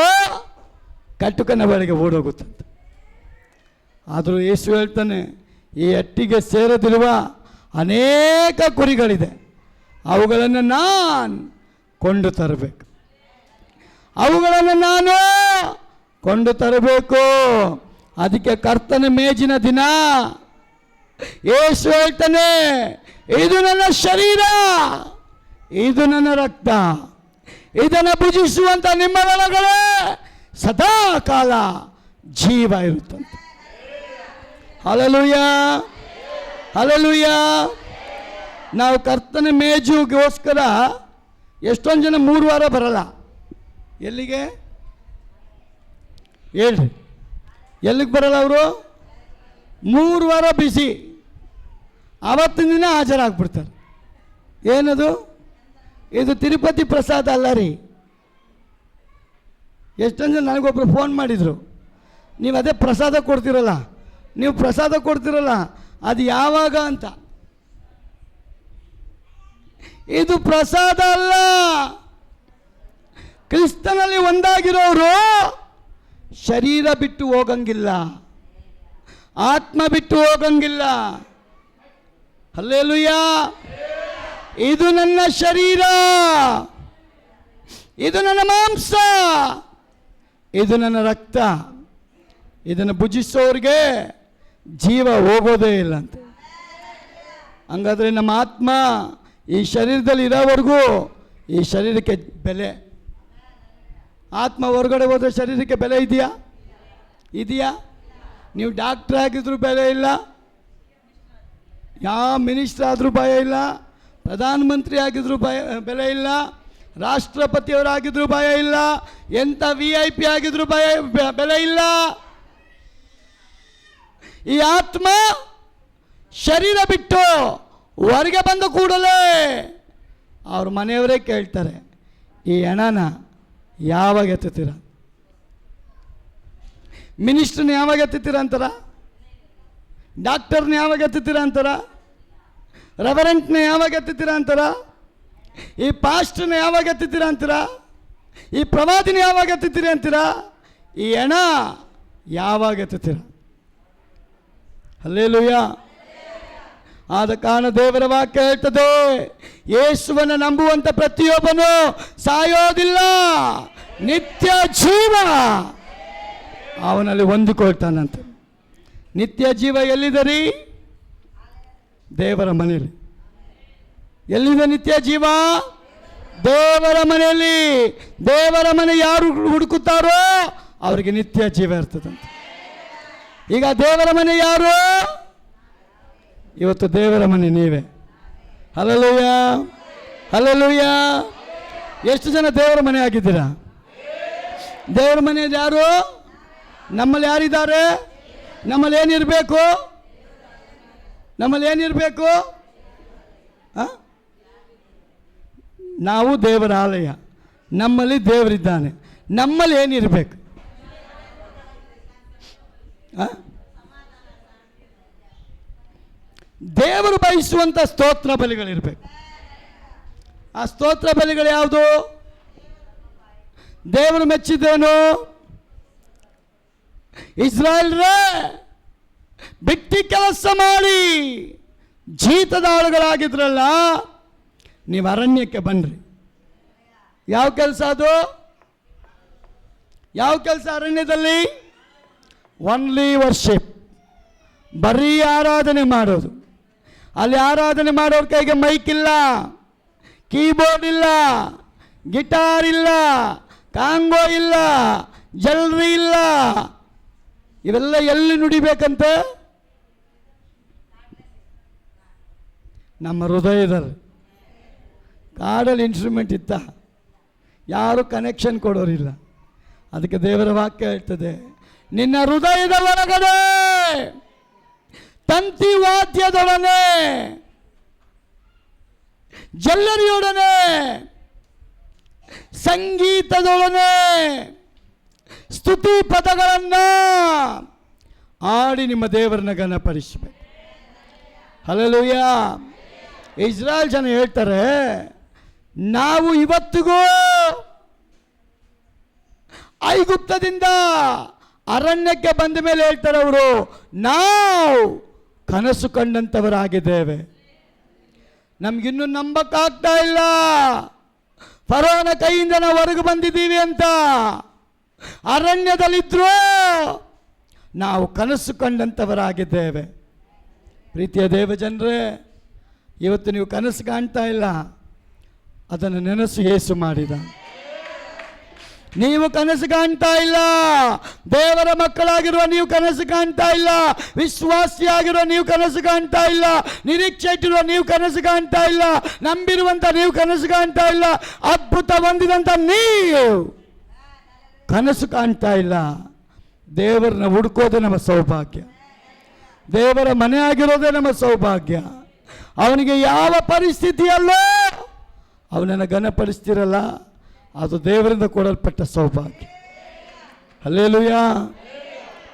ಕಟುಕನ ಬಳಿಗೆ ಓಡೋಗುತ್ತಂತೆ. ಆದರೂ ಯೇಸು ಹೇಳ್ತಾನೆ, ಈ ಹಟ್ಟಿಗೆ ಸೇರದಿರುವ ಅನೇಕ ಕುರಿಗಳಿದೆ. ಅವುಗಳನ್ನು ನಾನು ಕೊಂಡು ತರಬೇಕು. ಅವುಗಳನ್ನು ನಾನು ಕೊಂಡು ತರಬೇಕು. ಅದಕ್ಕೆ ಕರ್ತನ ಮೇಜಿನ ದಿನ ಯೇಸು ಹೇಳ್ತಾನೆ, ಇದು ನನ್ನ ಶರೀರ, ಇದು ನನ್ನ ರಕ್ತ, ಇದನ್ನು ಭುಜಿಸುವಂತ ನಿಮ್ಮೊಳಗಡೆ ಸದಾ ಕಾಲ ಜೀವ ಇರುತ್ತಂತೆ. Hallelujah, hallelujah. ನಾವು ಕರ್ತನ ಮೇಜುಗೋಸ್ಕರ ಎಷ್ಟೊಂದು ಜನ 3 ವಾರ ಬರಲ್ಲ. ಎಲ್ಲಿಗೆ ಹೇಳ್ರಿ, ಎಲ್ಲಿಗೆ ಬರಲ್ಲ ಅವರು? 3 ವಾರ ಬಿಸಿ, ಆವತ್ತಿನ ದಿನ ಹಾಜರಾಗ್ಬಿಡ್ತಾರೆ. ಏನದು? ಇದು ತಿರುಪತಿ ಪ್ರಸಾದ ಅಲ್ಲ ರೀ. ಎಷ್ಟೊಂದು ಜನ ನನಗೊಬ್ಬರು ಫೋನ್ ಮಾಡಿದರು, ನೀವು ಅದೇ ಪ್ರಸಾದ ಕೊಡ್ತಿರಲ್ಲ, ನೀವು ಪ್ರಸಾದ ಕೊಡ್ತಿರಲ್ಲ, ಅದು ಯಾವಾಗ ಅಂತ. ಇದು ಪ್ರಸಾದ ಅಲ್ಲ. ಕ್ರಿಸ್ತನಲ್ಲಿ ಒಂದಾಗಿರೋರು ಶರೀರ ಬಿಟ್ಟು ಹೋಗಂಗಿಲ್ಲ, ಆತ್ಮ ಬಿಟ್ಟು ಹೋಗಂಗಿಲ್ಲ. ಹಲ್ಲೆಲೂಯಾ. ಇದು ನನ್ನ ಶರೀರ, ಇದು ನನ್ನ ಮಾಂಸ, ಇದು ನನ್ನ ರಕ್ತ. ಇದನ್ನು ಭುಜಿಸೋರಿಗೆ ಜೀವ ಹೋಗೋದೇ ಇಲ್ಲ ಅಂತ. ಹಂಗಾದ್ರೆ ನಮ್ಮ ಆತ್ಮ ಈ ಶರೀರದಲ್ಲಿ ಇರೋವರೆಗೂ ಈ ಶರೀರಕ್ಕೆ ಬೆಲೆ. ಆತ್ಮ ಹೊರಗಡೆ ಹೋದರೆ ಶರೀರಕ್ಕೆ ಬೆಲೆ ಇದೆಯಾ? ಇದೆಯಾ? ನೀವು ಡಾಕ್ಟ್ರ್ ಆಗಿದ್ರೂ ಬೆಲೆ ಇಲ್ಲ, ಯಾವ ಮಿನಿಸ್ಟರ್ ಆದರೂ ಭಯ ಇಲ್ಲ, ಪ್ರಧಾನಮಂತ್ರಿ ಆಗಿದ್ರೂ ಬೆಲೆ ಇಲ್ಲ, ರಾಷ್ಟ್ರಪತಿಯವರಾಗಿದ್ರೂ ಭಯ ಇಲ್ಲ, ಎಂಥ VIP ಆಗಿದ್ರೂ ಬೆಲೆ ಇಲ್ಲ. ಈ ಆತ್ಮ ಶರೀರ ಬಿಟ್ಟು ಹೊರಗೆ ಬಂದ ಕೂಡಲೇ ಅವ್ರ ಮನೆಯವರೇ ಕೇಳ್ತಾರೆ, ಈ ಹಣನ ಯಾವಾಗ ಎತ್ತುತ್ತೀರ? ಮಿನಿಸ್ಟ್ರನ್ನ ಯಾವಾಗ ಎತ್ತುತ್ತೀರ ಅಂತಾರ? ಡಾಕ್ಟರ್ನ ಯಾವಾಗ ಎತ್ತುತ್ತೀರ ಅಂತಾರ? ರೆವರೆಂಟ್ನ ಯಾವಾಗ ಎತ್ತುತ್ತೀರ ಅಂತಾರ? ಈ ಪಾಸ್ಟರ್ನ ಯಾವಾಗ ಎತ್ತುತ್ತೀರ ಅಂತೀರ? ಈ ಪ್ರವಾದಿನ ಯಾವಾಗ ಎತ್ತುತ್ತೀರಿ ಅಂತೀರ? ಈ ಹಣ ಯಾವಾಗ ಎತ್ತುತ್ತೀರ? ಹಲ್ಲೆಲೂಯಾ. ಆದ ಕಾರಣ ದೇವರ ವಾಕ್ಯ ಹೇಳ್ತದೆ, ಯೇಸುವನ್ನು ನಂಬುವಂತ ಪ್ರತಿಯೊಬ್ಬನು ಸಾಯೋದಿಲ್ಲ, ನಿತ್ಯ ಜೀವ ಅವನಲ್ಲಿ ಹೊಂದಿಕೊಳ್ತಾನಂತೆ. ನಿತ್ಯ ಜೀವ ಎಲ್ಲಿದೆ ರೀ? ದೇವರ ಮನೆಯಲ್ಲಿ. ಎಲ್ಲಿದೆ ನಿತ್ಯ ಜೀವ? ದೇವರ ಮನೆಯಲ್ಲಿ. ದೇವರ ಮನೆ ಯಾರು ಹುಡುಕುತ್ತಾರೋ ಅವರಿಗೆ ನಿತ್ಯ ಜೀವ ಇರ್ತದಂತೆ. ಈಗ ದೇವರ ಮನೆ ಯಾರು? ಇವತ್ತು ದೇವರ ಮನೆ ನೀವೇ. Hallelujah, hallelujah. ಎಷ್ಟು ಜನ ದೇವರ ಮನೆ ಆಗಿದ್ದೀರಾ? ದೇವರ ಮನೆಯಲ್ಲಿ ಯಾರು? ನಮ್ಮಲ್ಲಿ ಯಾರಿದ್ದಾರೆ? ನಮ್ಮಲ್ಲಿ ಏನಿರಬೇಕು? ನಮ್ಮಲ್ಲಿ ಏನಿರಬೇಕು? ನಾವು ದೇವರ ಆಲಯ, ನಮ್ಮಲ್ಲಿ ದೇವರಿದ್ದಾನೆ. ನಮ್ಮಲ್ಲಿ ಏನಿರಬೇಕು? ದೇವರು ಬಯಸುವಂಥ ಸ್ತೋತ್ರ ಬಲಿಗಳಿರಬೇಕು. ಆ ಸ್ತೋತ್ರ ಬಲಿಗಳು ಯಾವುದು? ದೇವರು ಮೆಚ್ಚಿದ್ದೇನು? ಇಸ್ರಾಯೇಲ್ರೇ, ಬಿಟ್ಟಿ ಕೆಲಸ ಮಾಡಿ ಜೀತದ ಆಳುಗಳಾಗಿದ್ರಲ್ಲ, ನೀವು ಅರಣ್ಯಕ್ಕೆ ಬನ್ನಿರಿ. ಯಾವ ಕೆಲಸ ಅದು? ಯಾವ ಕೆಲಸ ಅರಣ್ಯದಲ್ಲಿ? ಓನ್ಲಿ ವರ್ಷಿಪ್, ಬರೀ ಆರಾಧನೆ ಮಾಡೋದು. ಅಲ್ಲಿ ಆರಾಧನೆ ಮಾಡೋರ ಕೈಗೆ ಮೈಕ್ ಇಲ್ಲ, ಕೀಬೋರ್ಡ್ ಇಲ್ಲ, ಗಿಟಾರ್ ಇಲ್ಲ, ಕಾಂಗೋ ಇಲ್ಲ, ಜಲ್ರಿ ಇಲ್ಲ. ಇವೆಲ್ಲ ಎಲ್ಲಿ ನುಡಿಬೇಕಂತೆ? ನಮ್ಮ ಹೃದಯದಲ್ಲಿ. ಕಾಡಲ್ಲಿ ಇನ್ಸ್ಟ್ರೂಮೆಂಟ್ ಇತ್ತ, ಯಾರು ಕನೆಕ್ಷನ್ ಕೊಡೋರಿಲ್ಲ. ಅದಕ್ಕೆ ದೇವರ ವಾಕ್ಯ ಹೇಳ್ತದೆ, ನಿನ್ನ ಹೃದಯದ ಒಳಗಡೆ ತಂತಿ ವಾದ್ಯದೊಡನೆ, ಜಲ್ಲರಿಯೊಡನೆ, ಸಂಗೀತದೊಡನೆ ಸ್ತುತಿ ಪದಗಳನ್ನು ಆಡಿ ನಿಮ್ಮ ದೇವರನ್ನ ಘನಪಡಿಸಬೇಕು. ಹಲ್ಲೆಲೂಯಾ. ಇಸ್ರಾಯೇಲ್ ಜನ ಹೇಳ್ತಾರೆ, ನಾವು ಇವತ್ತಿಗೂ ಐಗುಪ್ತದಿಂದ ಅರಣ್ಯಕ್ಕೆ ಬಂದ ಮೇಲೆ ಹೇಳ್ತಾರೆ ಅವರು, ನಾವು ಕನಸು ಕಂಡಂಥವರಾಗಿದ್ದೇವೆ. ನಮಗಿನ್ನೂ ನಂಬಕ್ಕಾಗ್ತಾ ಇಲ್ಲ ಫರೋಹನ ಕೈಯಿಂದ ನಾವು ಹೊರಗೆ ಬಂದಿದ್ದೀವಿ ಅಂತ. ಅರಣ್ಯದಲ್ಲಿದ್ದರೂ ನಾವು ಕನಸು ಕಂಡಂಥವರಾಗಿದ್ದೇವೆ. ಪ್ರೀತಿಯ ದೇವಜನರೇ, ಇವತ್ತು ನೀವು ಕನಸು ಕಾಣ್ತಾ ಇಲ್ಲ, ಅದನ್ನು ನೆನಸು ಯೇಸು ಮಾಡಿದ. ನೀವು ಕನಸು ಕಾಣ್ತಾ ಇಲ್ಲ, ದೇವರ ಮಕ್ಕಳಾಗಿರುವ ನೀವು ಕನಸು ಕಾಣ್ತಾ ಇಲ್ಲ, ವಿಶ್ವಾಸಿಯಾಗಿರುವ ನೀವು ಕನಸು ಕಾಣ್ತಾ ಇಲ್ಲ, ನಿರೀಕ್ಷೆ ಇಟ್ಟಿರುವ ನೀವು ಕನಸು ಕಾಣ್ತಾ ಇಲ್ಲ, ನಂಬಿರುವಂಥ ನೀವು ಕನಸು ಕಾಣ್ತಾ ಇಲ್ಲ, ಅದ್ಭುತ ಹೊಂದಿದಂಥ ನೀವು ಕನಸು ಕಾಣ್ತಾ ಇಲ್ಲ. ದೇವರನ್ನ ಹುಡುಕೋದೇ ನಮ್ಮ ಸೌಭಾಗ್ಯ. ದೇವರ ಮನೆ ಆಗಿರೋದೇ ನಮ್ಮ ಸೌಭಾಗ್ಯ. ಅವನಿಗೆ ಯಾವ ಪರಿಸ್ಥಿತಿಯಲ್ಲೋ ಅವನನ್ನು ಘನಪಡಿಸ್ತಿರಲ್ಲ, ಅದು ದೇವರಿಂದ ಕೊಡಲ್ಪಟ್ಟ ಸೌಭಾಗ್ಯ. ಹಲ್ಲೆಲೂಯಾ.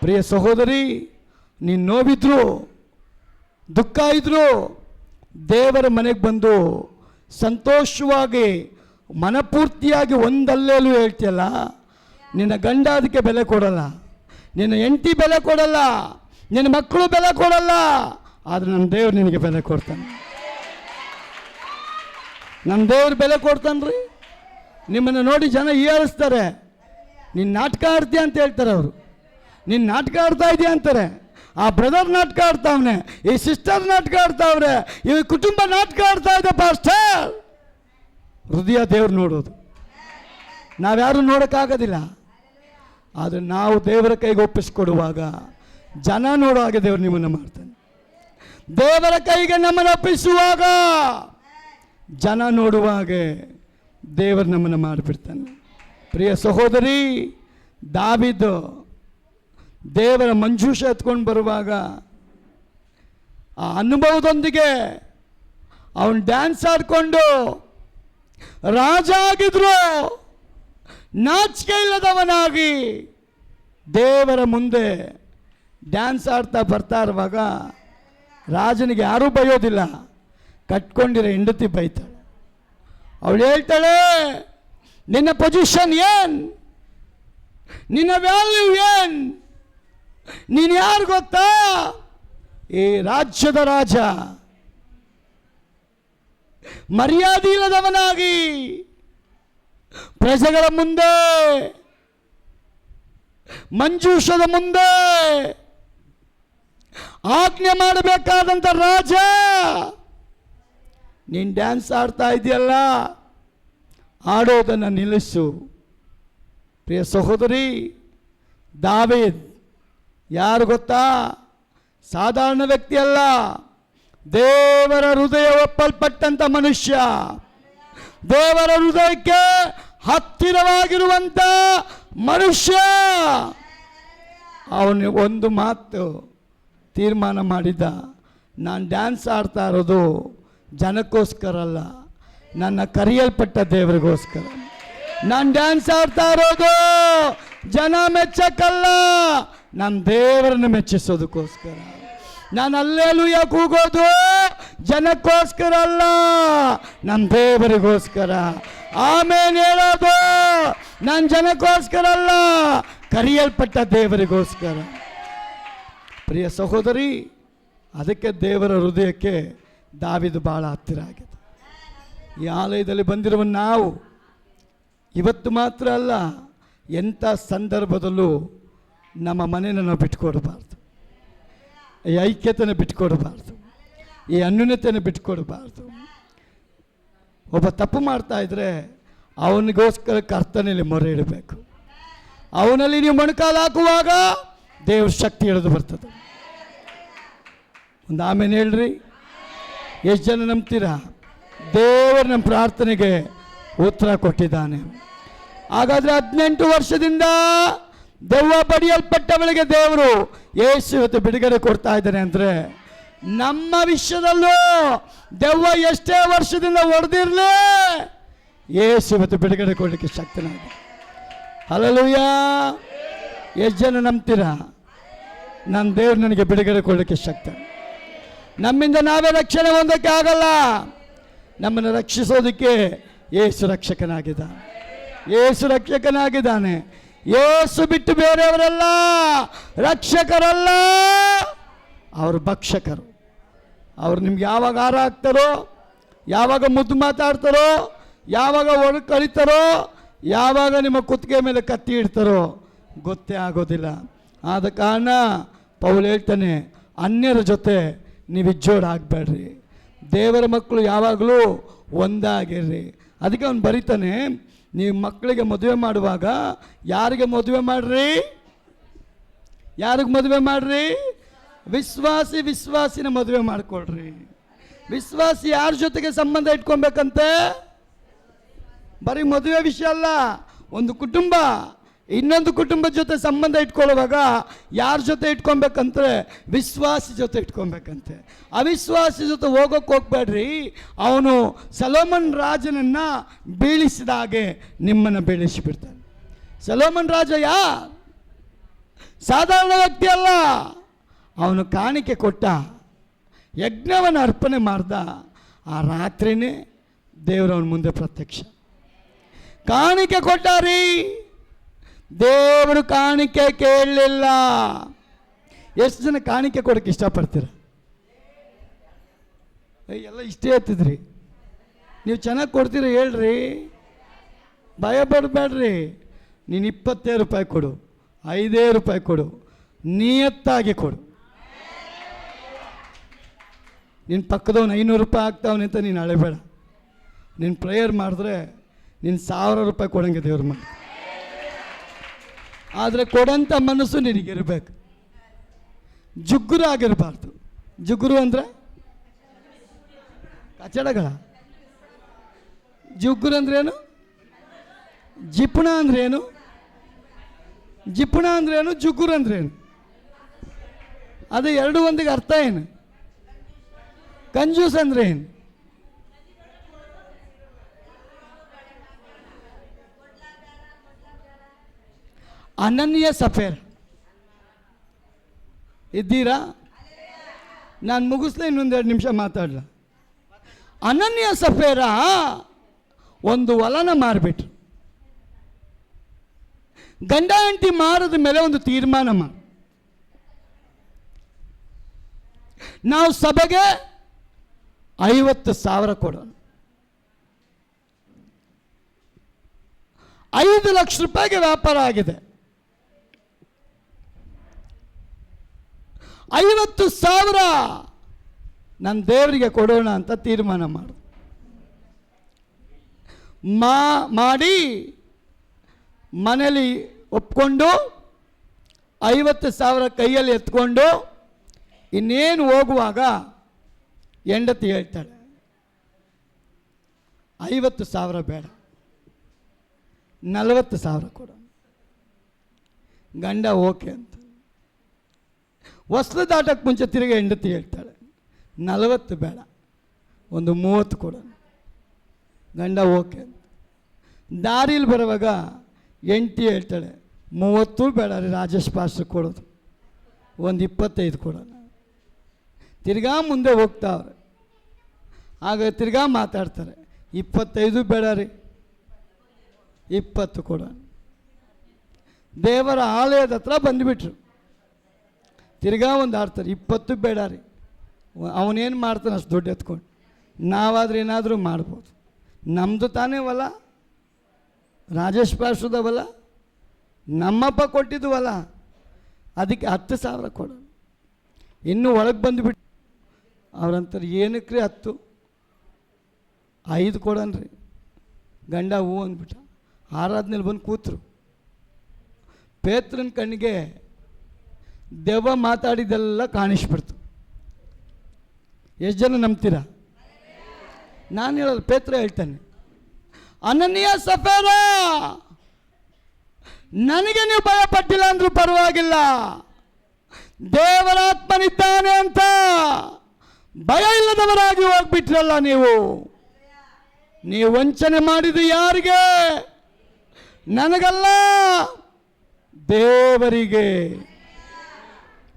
ಪ್ರಿಯ ಸಹೋದರಿ, ನೀನು ನೋವಿದ್ರು ದುಃಖ ಇದ್ರು ದೇವರ ಮನೆಗೆ ಬಂದು ಸಂತೋಷವಾಗಿ ಮನಪೂರ್ತಿಯಾಗಿ ಒಂದಲ್ಲೇಲೂ ಹೇಳ್ತೀಯಲ್ಲ, ನಿನ್ನ ಗಂಡ ಅದಕ್ಕೆ ಬೆಲೆ ಕೊಡಲ್ಲ, ನಿನ್ನ ಹೆಂಡತಿ ಬೆಲೆ ಕೊಡಲ್ಲ, ನಿನ್ನ ಮಕ್ಕಳು ಬೆಲೆ ಕೊಡಲ್ಲ, ಆದರೆ ನನ್ನ ದೇವ್ರು ನಿನಗೆ ಬೆಲೆ ಕೊಡ್ತಾನೆ. ನಮ್ಮ ದೇವ್ರು ಬೆಲೆ ಕೊಡ್ತಾನ್ರಿ. ನಿಮ್ಮನ್ನು ನೋಡಿ ಜನ ಹೀಯಾಳಿಸ್ತಾರೆ, ನೀನು ನಾಟಕ ಆಡ್ತೀಯ ಅಂತ ಹೇಳ್ತಾರೆ ಅವರು. ನೀನು ನಾಟಕ ಆಡ್ತಾ ಇದೆಯಾ ಅಂತಾರೆ. ಆ ಬ್ರದರ್ ನಾಟಕ ಆಡ್ತಾವನೆ, ಈ ಸಿಸ್ಟರ್ ನಾಟಕ ಆಡ್ತಾವ್ರೆ, ಈ ಕುಟುಂಬ ನಾಟಕ ಆಡ್ತಾ ಇದೆ ಪಾಸ್ಟರ್. ಹೃದಯ ದೇವ್ರು ನೋಡೋದು, ನಾವ್ಯಾರು ನೋಡೋಕ್ಕಾಗೋದಿಲ್ಲ. ಆದರೆ ನಾವು ದೇವರ ಕೈಗೆ ಒಪ್ಪಿಸ್ಕೊಡುವಾಗ ಜನ ನೋಡೋ ಹಾಗೆ ದೇವರು ನಿಮ್ಮನ್ನು ಮಾಡ್ತಾನೆ. ದೇವರ ಕೈಗೆ ನಮ್ಮನ್ನು ಒಪ್ಪಿಸುವಾಗ ಜನ ನೋಡುವ ಹಾಗೆ ದೇವರು ನಮ್ಮನ್ನು ಮಾಡಿಬಿಡ್ತಾನೆ. ಪ್ರಿಯ ಸಹೋದರಿ, ದಾವೀದ ದೇವರ ಮಂಜೂಷ ಎತ್ಕೊಂಡು ಬರುವಾಗ ಆ ಅನುಭವದೊಂದಿಗೆ ಅವನು ಡ್ಯಾನ್ಸ್ ಆಡಿಕೊಂಡು ರಾಜ ಆಗಿದ್ರು, ನಾಚಿಕೆ ಇಲ್ಲದವನಾಗಿ ದೇವರ ಮುಂದೆ ಡ್ಯಾನ್ಸ್ ಆಡ್ತಾ ಬರ್ತಾ ಇರುವಾಗ ರಾಜನಿಗೆ ಯಾರೂ ಬೈಯೋದಿಲ್ಲ, ಕಟ್ಕೊಂಡಿರೋ ಹೆಂಡತಿ ಬೈತಾಳೆ. ಅವಳು ಹೇಳ್ತಾಳೆ, ನಿನ್ನ ಪೊಸಿಷನ್ ಏನ್, ನಿನ್ನ ವ್ಯಾಲ್ಯೂ ಏನ್, ನೀನು ಯಾರು ಗೊತ್ತಾ? ಈ ರಾಜ್ಯದ ರಾಜ. ಮರ್ಯಾದೆ ಇಲ್ಲದವನಾಗಿ ಪ್ರಜೆಗಳ ಮುಂದೆ, ಮಂಜೂಷದ ಮುಂದೆ ಆಜ್ಞೆ ಮಾಡಬೇಕಾದಂಥ ರಾಜ, ನೀನು ಡ್ಯಾನ್ಸ್ ಆಡ್ತಾ ಇದೆಯಲ್ಲ, ಆಡೋದನ್ನು ನಿಲ್ಲಿಸು. ಪ್ರಿಯ ಸಹೋದರಿ, ದಾವೀದ್ ಯಾರು ಗೊತ್ತಾ? ಸಾಧಾರಣ ವ್ಯಕ್ತಿ ಅಲ್ಲ, ದೇವರ ಹೃದಯ ಒಪ್ಪಲ್ಪಟ್ಟಂಥ ಮನುಷ್ಯ, ದೇವರ ಹೃದಯಕ್ಕೆ ಹತ್ತಿರವಾಗಿರುವಂಥ ಮನುಷ್ಯ. ಅವನು ಒಂದು ಮಾತು ತೀರ್ಮಾನ ಮಾಡಿದ, ನಾನು ಡ್ಯಾನ್ಸ್ ಆಡ್ತಾ ಇರೋದು ಜನಕ್ಕೋಸ್ಕರ ಅಲ್ಲ, ನನ್ನ ಕರೆಯಲ್ಪಟ್ಟ ದೇವರಿಗೋಸ್ಕರ. ನಾನು ಡ್ಯಾನ್ಸ್ ಆಡ್ತಾ ಇರೋದು ಜನ ಮೆಚ್ಚಕ್ಕಲ್ಲ, ನನ್ನ ದೇವರನ್ನು ಮೆಚ್ಚಿಸೋದಕ್ಕೋಸ್ಕರ. ನಾನು ಅಲ್ಲೇಲೂಯ ಕೂಗೋದು ಜನಕ್ಕೋಸ್ಕರ ಅಲ್ಲ, ನಮ್ಮ ದೇವರಿಗೋಸ್ಕರ. ಆಮೇಲೆ ಹೇಳೋದು ನಾನು ಜನಕ್ಕೋಸ್ಕರ ಅಲ್ಲ, ಕರೆಯಲ್ಪಟ್ಟ ದೇವರಿಗೋಸ್ಕರ. ಪ್ರಿಯ ಸಹೋದರಿ, ಅದಕ್ಕೆ ದೇವರ ಹೃದಯಕ್ಕೆ ದಾವೀದ ಭಾಳ ಹತ್ತಿರ ಆಗಿದೆ. ಈ ಆಲಯದಲ್ಲಿ ಬಂದಿರುವ ನಾವು ಇವತ್ತು ಮಾತ್ರ ಅಲ್ಲ, ಎಂಥ ಸಂದರ್ಭದಲ್ಲೂ ನಮ್ಮ ಮನೆಯನ್ನು ನಾವು ಬಿಟ್ಕೊಡಬಾರ್ದು, ಈ ಐಕ್ಯತೆಯನ್ನು ಬಿಟ್ಕೊಡಬಾರ್ದು, ಈ ಅನ್ಯೋನ್ಯತೆಯನ್ನು ಬಿಟ್ಕೊಡಬಾರ್ದು. ಒಬ್ಬ ತಪ್ಪು ಮಾಡ್ತಾ ಇದ್ರೆ ಅವನಿಗೋಸ್ಕರ ಕರ್ತನಲ್ಲಿ ಮೊರೆ ಇಡಬೇಕು. ಅವನಲ್ಲಿ ನೀವು ಮೊಣಕಾಲು ಹಾಕುವಾಗ ದೇವ್ರ ಶಕ್ತಿ ಇಳಿದು ಬರ್ತದೆ. ಒಂದು ಆಮೇಲೆ ಹೇಳ್ರಿ, ಎಷ್ಟು ಜನ ನಂಬ್ತೀರಾ? ದೇವರು ನಮ್ಮ ಪ್ರಾರ್ಥನೆಗೆ ಉತ್ತರ ಕೊಟ್ಟಿದ್ದಾನೆ. ಹಾಗಾದರೆ 18 ವರ್ಷದಿಂದ ದೆವ್ವ ಬಡಿಯಲ್ಪಟ್ಟವಳಿಗೆ ದೇವರು ಯೇಸು ಇವತ್ತು ಬಿಡುಗಡೆ ಕೊಡ್ತಾ ಇದ್ದಾನೆ ಅಂದರೆ, ನಮ್ಮ ವಿಷಯದಲ್ಲೂ ದೆವ್ವ ಎಷ್ಟೇ ವರ್ಷದಿಂದ ಹೊಡೆದಿರಲಿ, ಯೇಸು ಇವತ್ತು ಬಿಡುಗಡೆ ಕೊಡಲಿಕ್ಕೆ ಶಕ್ತನಾಗಿದೆ. ಹಲ್ಲೆಲೂಯಾ. ಎಷ್ಟು ಜನ ನಂಬ್ತೀರಾ? ನನ್ನ ದೇವ್ರು ನನಗೆ ಬಿಡುಗಡೆ ಕೊಡಲಿಕ್ಕೆ ಶಕ್ತ. ನಮ್ಮಿಂದ ನಾವೇ ರಕ್ಷಣೆ ಹೊಂದಕ್ಕೆ ಆಗಲ್ಲ, ನಮ್ಮನ್ನು ರಕ್ಷಿಸೋದಕ್ಕೆ ಯೇಸು ರಕ್ಷಕನಾಗಿದ್ದಾನೆ. ಯೇಸು ಅವರು ಭಕ್ಷಕರು. ಅವರು ನಿಮ್ಗೆ ಯಾವಾಗ ಹಾರ ಹಾಕ್ತಾರೋ, ಯಾವಾಗ ಮುದ್ದು ಮಾತಾಡ್ತಾರೋ, ಯಾವಾಗ ಹೊರಗೆ ಕಳಿತಾರೋ, ಯಾವಾಗ ನಿಮ್ಮ ಕುತ್ತಿಗೆ ಮೇಲೆ ಕತ್ತಿ ಇಡ್ತಾರೋ ಗೊತ್ತೇ ಆಗೋದಿಲ್ಲ. ಆದ ಕಾರಣ ಪೌಲ್ ಹೇಳ್ತಾನೆ, ಅನ್ಯರ ಜೊತೆ ನೀವು ಇಜ್ಜೋಡು ಆಗಬೇಡ್ರಿ, ದೇವರ ಮಕ್ಕಳು ಯಾವಾಗಲೂ ಒಂದಾಗಿರ್ರಿ. ಅದಕ್ಕೆ ಅವನು ಬರೀತಾನೆ, ನೀವು ಮಕ್ಕಳಿಗೆ ಮದುವೆ ಮಾಡುವಾಗ ಯಾರಿಗೆ ಮದುವೆ ಮಾಡ್ರಿ? ಯಾರಿಗೆ ಮದುವೆ ಮಾಡ್ರಿ? ವಿಶ್ವಾಸಿನ ಮದುವೆ ಮಾಡಿಕೊಡ್ರಿ. ವಿಶ್ವಾಸಿ ಯಾರ ಜೊತೆಗೆ ಸಂಬಂಧ ಇಟ್ಕೊಬೇಕಂತೆ? ಬರೀ ಮದುವೆ ವಿಷಯ ಅಲ್ಲ, ಒಂದು ಕುಟುಂಬ ಇನ್ನೊಂದು ಕುಟುಂಬದ ಜೊತೆ ಸಂಬಂಧ ಇಟ್ಕೊಳ್ಳುವಾಗ ಯಾರ ಜೊತೆ ಇಟ್ಕೊಬೇಕಂದ್ರೆ ವಿಶ್ವಾಸಿ ಜೊತೆ ಇಟ್ಕೊಬೇಕಂತೆ. ಅವಿಶ್ವಾಸಿ ಜೊತೆ ಹೋಗೋಕ್ಕೆ ಹೋಗ್ಬೇಡ್ರಿ. ಅವನು ಸೊಲೊಮನ್ ರಾಜನನ್ನು ಬೀಳಿಸಿದ ಹಾಗೆ ನಿಮ್ಮನ್ನು ಬೀಳಿಸಿಬಿಡ್ತಾನೆ. ಸೊಲೊಮನ್ ರಾಜ ಯಾರು? ಸಾಧಾರಣ ವ್ಯಕ್ತಿ ಅಲ್ಲ. ಅವನು ಕಾಣಿಕೆ ಕೊಟ್ಟ, ಯಜ್ಞವನ್ನು ಅರ್ಪಣೆ ಮಾಡ್ದ. ಆ ರಾತ್ರಿನೇ ದೇವರವನ ಮುಂದೆ ಪ್ರತ್ಯಕ್ಷ. ಕಾಣಿಕೆ ಕೊಟ್ಟಾರಿ, ದೇವರು ಕಾಣಿಕೆ ಕೇಳಲಿಲ್ಲ. ಎಷ್ಟು ಜನ ಕಾಣಿಕೆ ಕೊಡೋಕ್ಕೆ ಇಷ್ಟಪಡ್ತೀರ? ಎಲ್ಲ ಇಷ್ಟೇ ಎತ್ತಿದ್ರಿ. ನೀವು ಚೆನ್ನಾಗಿ ಕೊಡ್ತೀರ ಹೇಳ್ರಿ, ಭಯ ಪಡಬೇಡ್ರಿ. ನೀನು 20 ರೂಪಾಯಿ ಕೊಡು, 5 ರೂಪಾಯಿ ಕೊಡು, ನಿಯತ್ತಾಗಿ ಕೊಡು. ನಿನ್ನ ಪಕ್ಕದವನು 500 ರೂಪಾಯಿ ಆಗ್ತಾವನೆ ಅಂತ ನೀನು ಅಳೆಬೇಡ. ನೀನು ಪ್ರೇಯರ್ ಮಾಡಿದ್ರೆ ನೀನು 1000 ರೂಪಾಯಿ ಕೊಡಂಗೆ ದೇವ್ರ ಮಾಡಿ. ಆದರೆ ಕೊಡೋಂಥ ಮನಸ್ಸು ನಿನಗಿರಬೇಕು, ಜುಗ್ಗುರು ಆಗಿರಬಾರ್ದು. ಜುಗ್ಗುರು ಅಂದರೆ ಕಚಡಗಳ. ಜುಗ್ಗುರು ಅಂದ್ರೇನು? ಜಿಪುಣ ಅಂದ್ರೇನು? ಜಿಪುಣ ಅಂದ್ರೇನು? ಜುಗ್ಗುರು ಅಂದ್ರೇನು? ಅದು ಎರಡು ಒಂದಿಗೆ ಅರ್ಥ ಏನು? ಕಂಜೂಸ್ ಅಂದ್ರೆ ಏನು? ಅನನ್ಯ ಸಫೇರ್ ಇದ್ದೀರಾ? ನಾನು ಮುಗಿಸ್ಲೇ, ಇನ್ನೊಂದು 2 ನಿಮಿಷ ಮಾತಾಡಲ. ಅನನ್ಯ ಸಫೇರ ಒಂದು ಹೊಲನ ಮಾರಿಬಿಟ್ರು. ಗಂಡ ಹೆಂಡತಿ ಮಾರಿದ ಮೇಲೆ ಒಂದು ತೀರ್ಮಾನ ಮಾಡಿ, ನಾವು ಸಭೆಗೆ 50,000 ಕೊಡೋಣ. 5 ಲಕ್ಷ ರೂಪಾಯಿಗೆ ವ್ಯಾಪಾರ ಆಗಿದೆ. 50,000 ನನ್ನ ದೇವರಿಗೆ ಕೊಡೋಣ ಅಂತ ತೀರ್ಮಾನ ಮಾಡಿ ಮನೇಲಿ ಒಪ್ಕೊಂಡು 50,000 ಕೈಯಲ್ಲಿ ಎತ್ಕೊಂಡು ಇನ್ನೇನು ಹೋಗುವಾಗ ಹೆಂಡತಿ ಹೇಳ್ತಾಳೆ, 50,000 ಬೇಡ, 40,000 ಕೊಡು. ಗಂಡ ಓಕೆ ಅಂತ. ಹೊಸ್ಲು ದಾಟಕ್ಕೆ ಮುಂಚೆ ತಿರುಗಿ ಹೆಂಡತಿ ಹೇಳ್ತಾಳೆ, 40 ಬೇಡ, ಒಂದು 30 ಕೊಡು. ಗಂಡ ಓಕೆ ಅಂತ. ದಾರಿಲಿ ಬರುವಾಗ ಹೆಂಡತಿ ಹೇಳ್ತಾಳೆ, 30 ಬೇಡ ರೀ ರಾಜೇಶ್ ಪಾಸ್ಟ್ರ್ ಕೊಡೋದು, ಒಂದು 25 ಕೊಡೋಣ. ತಿರ್ಗಾ ಮುಂದೆ ಹೋಗ್ತಾವ್ರೆ. ಆಗ ತಿರ್ಗಾ ಮಾತಾಡ್ತಾರೆ, 25 ಬೇಡ ರೀ, 20 ಕೊಡೋಣ. ದೇವರ ಆಲಯದ ಹತ್ರ ಬಂದುಬಿಟ್ರು. ತಿರ್ಗಾ ಒಂದು ಆಡ್ತಾರೆ, 20 ಬೇಡ ರೀ. ಅವನೇನು ಮಾಡ್ತಾನೆ ಅಷ್ಟು ದುಡ್ಡು ಎತ್ಕೊಂಡು, ನಾವಾದ್ರೆ ಏನಾದರೂ ಮಾಡ್ಬೋದು. ನಮ್ಮದು ತಾನೇ ಹೊಲ, ರಾಜೇಶ್ ಪಾರ್ಶ್ವದ ಹೊಲ, ನಮ್ಮಪ್ಪ ಕೊಟ್ಟಿದ್ದು ಹೊಲ, ಅದಕ್ಕೆ 10,000 ಕೊಡೋಣ. ಇನ್ನೂ ಒಳಗೆ ಬಂದುಬಿಟ್ಟು ಅವ್ರಂತಾರೆ, ಏನಕ್ಕೆ ರೀ 10? 5 ಕೊಡೋಣ್ರಿ. ಗಂಡ ಹೂ ಅಂದ್ಬಿಟ್ಟ. ಆರಾಧನೆಯಲ್ಲಿ ಬಂದು ಕೂತರು. ಪೇತ್ರನ ಕಣ್ಣಿಗೆ ದೆವ್ವ ಮಾತಾಡಿದ್ದೆಲ್ಲ ಕಾಣಿಸ್ಬಿಡ್ತು. ಎಷ್ಟು ಜನ ನಂಬ್ತೀರಾ? ನಾನು ಹೇಳಲ್ಲ, ಪೇತ್ರ ಹೇಳ್ತಾನೆ, ಅನನ್ಯ ಸಫೇರ, ನನಗೆ ನೀವು ಭಯ ಪಟ್ಟಿಲ್ಲ ಅಂದ್ರೂ ಪರವಾಗಿಲ್ಲ, ದೇವರಾತ್ಮನಿದ್ದಾನೆ ಅಂತ ಭಯ ಇಲ್ಲದವರಾಗಿ ಹೋಗ್ಬಿಟ್ರಲ್ಲ ನೀವು. ನೀವು ವಂಚನೆ ಮಾಡಿದ್ದು ಯಾರಿಗೆ? ನನಗಲ್ಲ, ದೇವರಿಗೆ.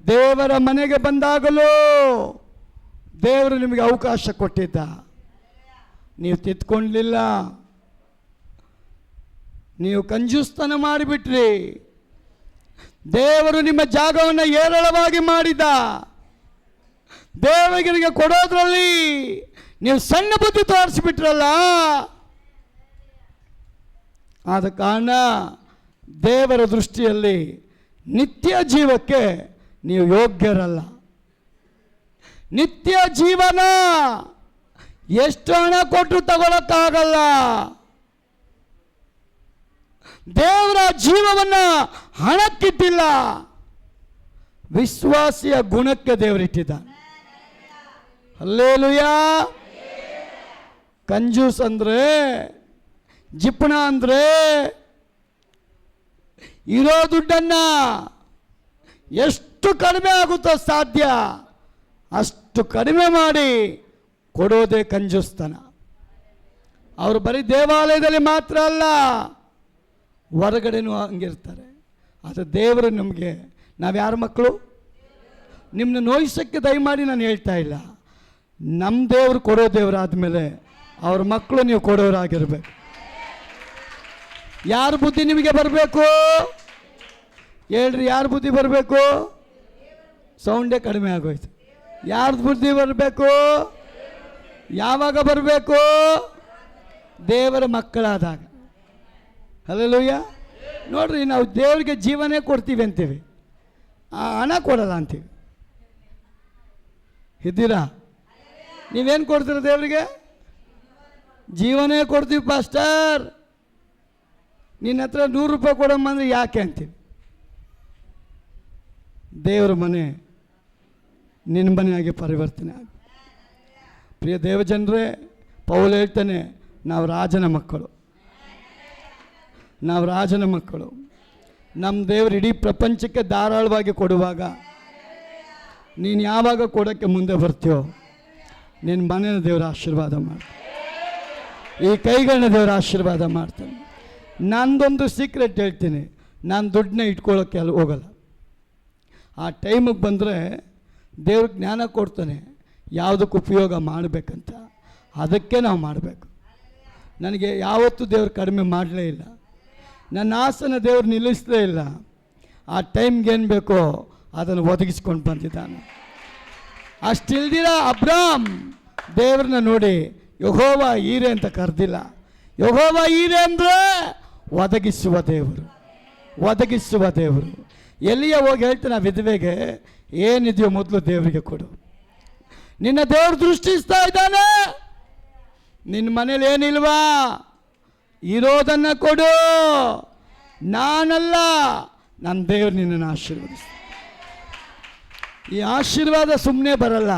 ದೇವರ ಮನೆಗೆ ಬಂದಾಗಲೂ ದೇವರು ನಿಮಗೆ ಅವಕಾಶ ಕೊಟ್ಟಿದ್ದ, ನೀವು ತಿದ್ಕೊಳ್ಳಲಿಲ್ಲ. ನೀವು ಕಂಜೂಸ್ತನ ಮಾಡಿಬಿಟ್ರಿ. ದೇವರು ನಿಮ್ಮ ಜಾಗವನ್ನು ಏರಳವಾಗಿ ಮಾಡಿದ. ದೇವರಿಗೆ ಕೊಡೋದ್ರಲ್ಲಿ ನೀವು ಸಣ್ಣ ಬುದ್ಧಿ ತೋರಿಸಿಬಿಟ್ರಲ್ಲ. ಆದ ಕಾರಣ ದೇವರ ದೃಷ್ಟಿಯಲ್ಲಿ ನಿತ್ಯ ಜೀವಕ್ಕೆ ನೀವು ಯೋಗ್ಯರಲ್ಲ. ನಿತ್ಯ ಜೀವನ ಎಷ್ಟು ಹಣ ಕೊಟ್ಟರು ತಗೊಳಕ್ಕಾಗಲ್ಲ. ದೇವರ ಜೀವವನ್ನು ಹಣಕ್ಕಿಟ್ಟಿಲ್ಲ, ವಿಶ್ವಾಸಿಯ ಗುಣಕ್ಕೆ ದೇವರಿಟ್ಟಿದ್ದಾನೆ. ಹಲ್ಲೇಲೂಯಾ. ಕಂಜೂಸ್ ಅಂದರೆ, ಜಿಪಣ ಅಂದರೆ ಇರೋ ದುಡ್ಡನ್ನು ಎಷ್ಟು ಕಡಿಮೆ ಆಗುತ್ತೋ ಸಾಧ್ಯ ಅಷ್ಟು ಕಡಿಮೆ ಮಾಡಿ ಕೊಡೋದೇ ಕಂಜೂಸ್ತನ. ಅವರು ಬರೀ ದೇವಾಲಯದಲ್ಲಿ ಮಾತ್ರ ಅಲ್ಲ, ಹೊರಗಡೆನೂ ಹಂಗಿರ್ತಾರೆ. ಆದರೆ ದೇವರು ನಮಗೆ, ನಾವು ಯಾರ ಮಕ್ಕಳು? ನಿಮ್ಮನ್ನ ನೋಯಿಸೋಕ್ಕೆ ದಯಮಾಡಿ ನಾನು ಹೇಳ್ತಾ ಇಲ್ಲ. ನಮ್ಮ ದೇವರು ಕೊಡೋ ದೇವರಾದಮೇಲೆ ಅವ್ರ ಮಕ್ಕಳು ನೀವು ಕೊಡೋರಾಗಿರ್ಬೇಕು. ಯಾರ ಬುದ್ಧಿ ನಿಮಗೆ ಬರಬೇಕು ಹೇಳ್ರಿ? ಯಾರ ಬುದ್ಧಿ ಬರಬೇಕು? ಸೌಂಡೇ ಕಡಿಮೆ ಆಗೋಯ್ತು. ಯಾರ್ದು ಬುದ್ಧಿ ಬರಬೇಕು? ಯಾವಾಗ ಬರಬೇಕು? ದೇವರ ಮಕ್ಕಳಾದಾಗ. ಹಲ್ಲೆಲೂಯಾ. ನೋಡ್ರಿ, ನಾವು ದೇವರಿಗೆ ಜೀವನೇ ಕೊಡ್ತೀವಿ ಅಂತೀವಿ, ಹಣ ಕೊಡಲ್ಲ ಅಂತೀವಿ. ಇದ್ದೀರಾ? ನೀವೇನು ಕೊಡ್ತೀರ ದೇವರಿಗೆ? ಜೀವನೇ ಕೊಡ್ತೀವಿ ಪಾಸ್ಟರ್. ನಿನ್ನ ಹತ್ರ 100 ರೂಪಾಯಿ ಕೊಡಮ್ಮ ಅಂದರೆ ಯಾಕೆ ಅಂತೀವಿ. ದೇವರ ಮನೆ ನಿನ್ನ ಮನೆಯಾಗಿ ಪರಿವರ್ತನೆ ಆಗ. ಪ್ರಿಯ ದೇವಜನರೇ, ಪೌಲ ಹೇಳ್ತಾನೆ, ನಾವು ರಾಜನ ಮಕ್ಕಳು, ನಾವು ರಾಜನ ಮಕ್ಕಳು. ನಮ್ಮ ದೇವರು ಇಡೀ ಪ್ರಪಂಚಕ್ಕೆ ಧಾರಾಳವಾಗಿ ಕೊಡುವಾಗ ನೀನು ಯಾವಾಗ ಕೊಡೋಕ್ಕೆ ಮುಂದೆ ಬರ್ತೀಯೋ ನಿನ್ನ ಮನೆಯ ದೇವರ ಆಶೀರ್ವಾದ ಮಾಡ್ತಾನೆ, ಈ ಕೈಗಳನ್ನ ದೇವರ ಆಶೀರ್ವಾದ ಮಾಡ್ತಾನೆ. ನಂದೊಂದು ಸೀಕ್ರೆಟ್ ಹೇಳ್ತೀನಿ, ನಾನು ದುಡ್ಡನ್ನ ಇಟ್ಕೊಳ್ಳೋಕ್ಕೆ ಅಲ್ಲಿ ಹೋಗಲ್ಲ. ಆ ಟೈಮಿಗೆ ಬಂದರೆ ದೇವ್ರ ಜ್ಞಾನ ಕೊಡ್ತಾನೆ ಯಾವುದಕ್ಕೆ ಉಪಯೋಗ ಮಾಡಬೇಕಂತ, ಅದಕ್ಕೆ ನಾವು ಮಾಡಬೇಕು. ನನಗೆ ಯಾವತ್ತೂ ದೇವ್ರು ಕಡಿಮೆ ಮಾಡಲೇ ಇಲ್ಲ, ನನ್ನ ಆಸನ ದೇವ್ರು ನಿಲ್ಲಿಸಲೇ ಇಲ್ಲ. ಆ ಟೈಮ್ಗೆ ಏನು ಬೇಕೋ ಅದನ್ನು ಒದಗಿಸ್ಕೊಂಡು ಬಂದಿದ್ದಾನೆ. ಅಷ್ಟಿಲ್ದಿರ ಅಬ್ರಾಮ್ ದೇವ್ರನ್ನ ನೋಡಿ ಯೆಹೋವ ಈರೆ ಅಂತ ಕರೆದಿಲ್ಲ. ಯೆಹೋವ ಈರೆ ಅಂದರೆ ಒದಗಿಸುವ ದೇವರು, ಒದಗಿಸುವ ದೇವರು. ಎಲ್ಲಿಯ ಹೋಗಿ ಹೇಳ್ತಾನೆ ವಿಧವೆಗೆ, ಏನಿದೆಯೋ ಮೊದಲು ದೇವರಿಗೆ ಕೊಡು. ನಿನ್ನ ದೇವ್ರು ದೃಷ್ಟಿಸ್ತಾ ಇದ್ದಾನೆ. ನಿನ್ನ ಮನೇಲಿ ಏನಿಲ್ವಾ, ಇರೋದನ್ನು ಕೊಡು. ನಾನಲ್ಲ, ನನ್ನ ದೇವ್ರು ನಿನ್ನನ್ನು ಆಶೀರ್ವದಿಸ್ತಾನೆ. ಈ ಆಶೀರ್ವಾದ ಸುಮ್ಮನೆ ಬರಲ್ಲ,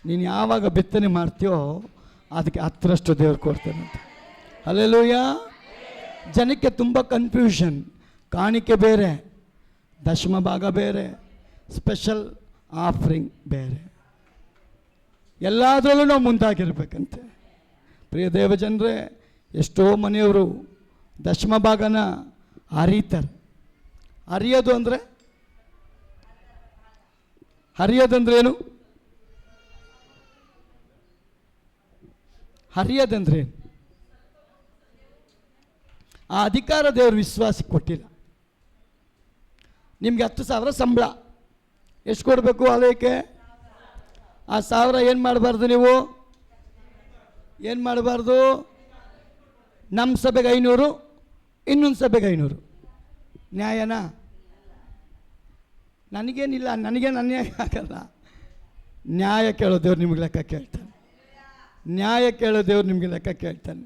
ನೀನು ಯಾವಾಗ ಬಿತ್ತನೆ ಮಾಡ್ತೀಯೋ ಅದಕ್ಕೆ 10ರಷ್ಟು ದೇವ್ರು ಕೊಡ್ತಾನಂತೆ. ಹಲ್ಲೆಲೂಯಾ. ಜನಕ್ಕೆ ತುಂಬ ಕನ್ಫ್ಯೂಷನ್. ಕಾಣಿಕೆ ಬೇರೆ, ದಶಮ ಭಾಗ ಬೇರೆ, ಸ್ಪೆಷಲ್ ಆಫರಿಂಗ್ ಬೇರೆ. ಎಲ್ಲದರಲ್ಲೂ ನಾವು ಮುಂದಾಗಿರ್ಬೇಕಂತೆ. ಪ್ರಿಯ ದೇವಜನರೇ, ಎಷ್ಟೋ ಮನೆಯವರು ದಶಮ ಭಾಗನ ಹರಿತಾರೆ. ಹರಿಯೋದು ಅಂದರೆ, ಹರಿಯೋದಂದ್ರೆ ಏನು? ಹರಿಯೋದಂದ್ರೆ ಏನು? ಆ ಅಧಿಕಾರ ದೇವರು ವಿಶ್ವಾಸಕ್ಕೆ ಕೊಟ್ಟಿಲ್ಲ. ನಿಮಗೆ 10,000 ಸಂಬಳ, ಎಷ್ಟು ಕೊಡಬೇಕು ಆಲಯಕ್ಕೆ? ಆ 1,000 ಏನು ಮಾಡಬಾರ್ದು? ನೀವು ಏನು ಮಾಡಬಾರ್ದು? ನಮ್ಮ ಸಭೆಗೆ 500, ಇನ್ನೊಂದು ಸಭೆಗೆ 500. ನ್ಯಾಯನಾ? ನನಗೇನಿಲ್ಲ, ನನಗೇನು ಅನ್ಯಾಯ ಆಗಲ್ಲ. ನ್ಯಾಯ ಕೇಳೋ ದೇವ್ರು ನಿಮಗೆ ಲೆಕ್ಕ ಕೇಳ್ತಾನೆ. ನ್ಯಾಯ ಕೇಳೋ ದೇವ್ರು ನಿಮಗೆ ಲೆಕ್ಕ ಕೇಳ್ತಾನೆ.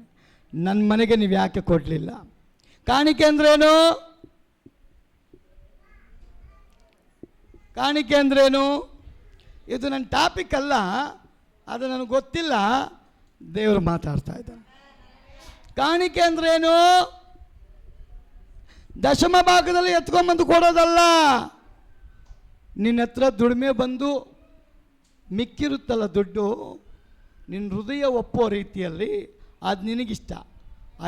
ನನ್ನ ಮನೆಗೆ ನೀವು ಯಾಕೆ ಕೊಡಲಿಲ್ಲ? ಕಾಣಿಕೆ ಅಂದ್ರೇನು? ಕಾಣಿಕೆ ಅಂದ್ರೇನು? ಇದು ನನ್ನ ಟಾಪಿಕ್ ಅಲ್ಲ, ಅದು ನನಗೆ ಗೊತ್ತಿಲ್ಲ, ದೇವರು ಮಾತಾಡ್ತಾ ಇದ್ದಾನೆ. ಕಾಣಿಕೆ ಅಂದ್ರೇನು? ದಶಮ ಭಾಗದಲ್ಲಿ ಎತ್ಕೊಂಡ್ಬಂದು ಕೊಡೋದಲ್ಲ. ನಿನ್ನ ಹತ್ರ ದುಡಿಮೆ ಬಂದು ಮಿಕ್ಕಿರುತ್ತಲ್ಲ ದುಡ್ಡು, ನಿನ್ನ ಹೃದಯ ಒಪ್ಪೋ ರೀತಿಯಲ್ಲಿ ಅದು ನಿನಗಿಷ್ಟ.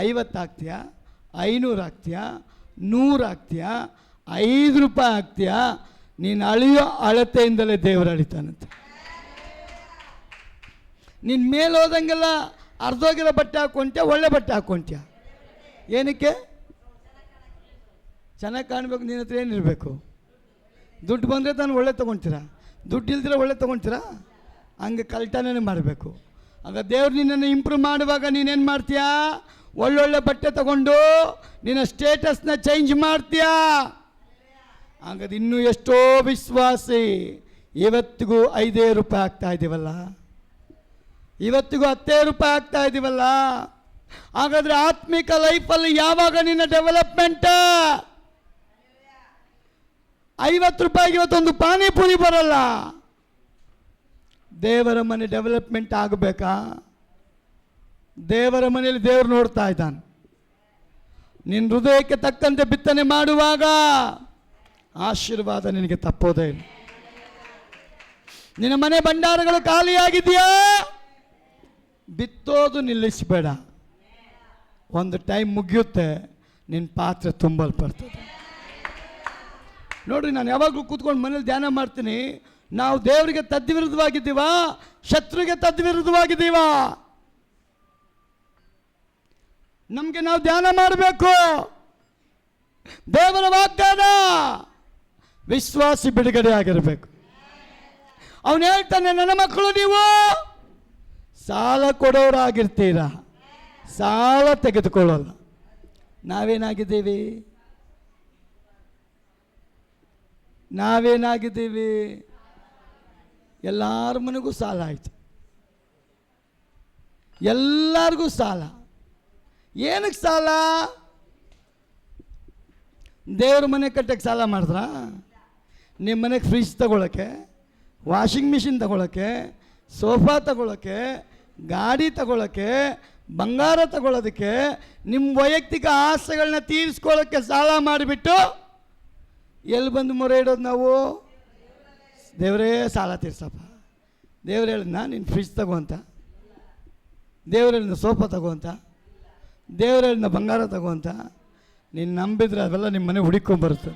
50 ಹಾಕ್ತೀಯಾ, 500 ಹಾಕ್ತೀಯಾ, 100 ಹಾಕ್ತೀಯಾ, 5 ರೂಪಾಯಿ ಹಾಕ್ತೀಯಾ, ನೀನು ಅಳಿಯೋ ಅಳತೆಯಿಂದಲೇ ದೇವರು ಅಳಿತಾನಂತೆ. ನಿನ್ನ ಮೇಲೆ ಹೋದಂಗೆಲ್ಲ ಅರ್ಧೋಗಿರೋ ಬಟ್ಟೆ ಹಾಕ್ಕೊಂತ್ಯಾ, ಒಳ್ಳೆ ಬಟ್ಟೆ ಹಾಕ್ಕೊಂತ್ಯಾ? ಏನಕ್ಕೆ? ಚೆನ್ನಾಗಿ ಕಾಣಬೇಕು. ನಿನ್ನ ಹತ್ರ ಏನಿರಬೇಕು? ದುಡ್ಡು ಬಂದರೆ ತಾನು ಒಳ್ಳೆ ತೊಗೊತೀರಾ, ದುಡ್ಡು ಇಲ್ದಿರ ಒಳ್ಳೆ ತೊಗೊತೀರಾ? ಹಂಗೆ ಕಲ್ಟನೇ ಮಾಡಬೇಕು. ಆಗ ದೇವ್ರು ನಿನ್ನನ್ನು ಇಂಪ್ರೂವ್ ಮಾಡುವಾಗ ನೀನೇನು ಮಾಡ್ತೀಯಾ? ಒಳ್ಳೊಳ್ಳೆ ಬಟ್ಟೆ ತಗೊಂಡು ನಿನ್ನ ಸ್ಟೇಟಸ್ನ ಚೇಂಜ್ ಮಾಡ್ತೀಯಾ. ಹಾಗಾದ್ರೆ ಇನ್ನೂ ಎಷ್ಟೋ ವಿಶ್ವಾಸಿ ಇವತ್ತಿಗೂ 5 ರೂಪಾಯಿ ಆಗ್ತಾ ಇದ್ದೀವಲ್ಲ, ಇವತ್ತಿಗೂ 10 ರೂಪಾಯಿ ಆಗ್ತಾ ಇದ್ದೀವಲ್ಲ. ಹಾಗಾದರೆ ಆತ್ಮಿಕ ಲೈಫಲ್ಲಿ ಯಾವಾಗ ನಿನ್ನ ಡೆವಲಪ್ಮೆಂಟ್? 50 ರೂಪಾಯಿಗೆ ಇವತ್ತೊಂದು ಪಾನಿಪುರಿ ಬರಲ್ಲ. ದೇವರ ಮನೆ ಡೆವಲಪ್ಮೆಂಟ್ ಆಗಬೇಕಾ? ದೇವರ ಮನೆಯಲ್ಲಿ ದೇವರು ನೋಡ್ತಾ ಇದ್ದಾನೆ. ನಿನ್ನ ಹೃದಯಕ್ಕೆ ತಕ್ಕಂತೆ ಬಿತ್ತನೆ ಮಾಡುವಾಗ ಆಶೀರ್ವಾದ ನಿನಗೆ ತಪ್ಪೋದೇ ಇಲ್ಲ. ನಿನ್ನ ಮನೆ ಭಂಡಾರಗಳು ಖಾಲಿಯಾಗಿದೆಯಾ? ಬಿತ್ತೋದು ನಿಲ್ಲಿಸಬೇಡ. ಒಂದು ಟೈಮ್ ಮುಗಿಯುತ್ತೆ, ನಿನ್ನ ಪಾತ್ರೆ ತುಂಬಲ್ಪಡ್ತದೆ. ನೋಡ್ರಿ, ನಾನು ಯಾವಾಗಲೂ ಕೂತ್ಕೊಂಡು ಮನೇಲಿ ಧ್ಯಾನ ಮಾಡ್ತೀನಿ. ನಾವು ದೇವರಿಗೆ ತದ್ವಿರುದ್ಧವಾಗಿದ್ದೀವಾ? ಶತ್ರುಗೆ ತದ್ವಿರುದ್ಧವಾಗಿದ್ದೀವಾ? ನಮಗೆ ನಾವು ಧ್ಯಾನ ಮಾಡಬೇಕು. ದೇವರ ವಾಗ್ದಾನ ವಿಶ್ವಾಸಿ ಬಿಡುಗಡೆ ಆಗಿರಬೇಕು. ಅವನು ಹೇಳ್ತಾನೆ, ನನ್ನ ಮಕ್ಕಳು ನೀವು ಸಾಲ ಕೊಡೋರಾಗಿರ್ತೀರ, ಸಾಲ ತೆಗೆದುಕೊಳ್ಳಲ್ಲ. ನಾವೇನಾಗಿದ್ದೀವಿ? ಎಲ್ಲರ ಮನೆಗೂ ಸಾಲ ಆಯ್ತು. ಎಲ್ಲರಿಗೂ ಸಾಲ. ಏನಕ್ಕೆ ಸಾಲ? ದೇವ್ರ ಮನೆ ಕಟ್ಟಕ್ಕೆ ಸಾಲ ಮಾಡಿದ್ರಾ? ನಿಮ್ಮ ಮನೆಗೆ ಫ್ರಿಜ್ ತಗೊಳ್ಳೋಕ್ಕೆ, ವಾಷಿಂಗ್ ಮಿಷಿನ್ ತಗೊಳ್ಳೋಕ್ಕೆ, ಸೋಫಾ ತಗೊಳ್ಳೋಕ್ಕೆ, ಗಾಡಿ ತಗೊಳ್ಳೋಕ್ಕೆ, ಬಂಗಾರ ತಗೊಳ್ಳೋದಕ್ಕೆ, ನಿಮ್ಮ ವೈಯಕ್ತಿಕ ಆಸೆಗಳನ್ನ ತೀರಿಸ್ಕೊಳ್ಳೋಕ್ಕೆ ಸಾಲ ಮಾಡಿಬಿಟ್ಟು ಎಲ್ಲಿ ಬಂದು ಮೊರೆ ಇಡೋದು ನಾವು? ದೇವರೇ ಸಾಲ ತೀರ್ಸಪ್ಪ. ದೇವ್ರು ಹೇಳಿದ್ನ ನೀನು ಫ್ರಿಜ್ ತಗೋ ಅಂತ? ದೇವ್ರು ಹೇಳಿದ್ನ ಸೋಫಾ ತಗೋ ಅಂತ? ದೇವ್ರು ಹೇಳಿದ್ನ ಬಂಗಾರ ತಗೋ ಅಂತ? ನೀನು ನಂಬಿದ್ರೆ ಅವೆಲ್ಲ ನಿಮ್ಮ ಮನೆ ಹುಡುಕೊಂಬರುತ್ತೆ.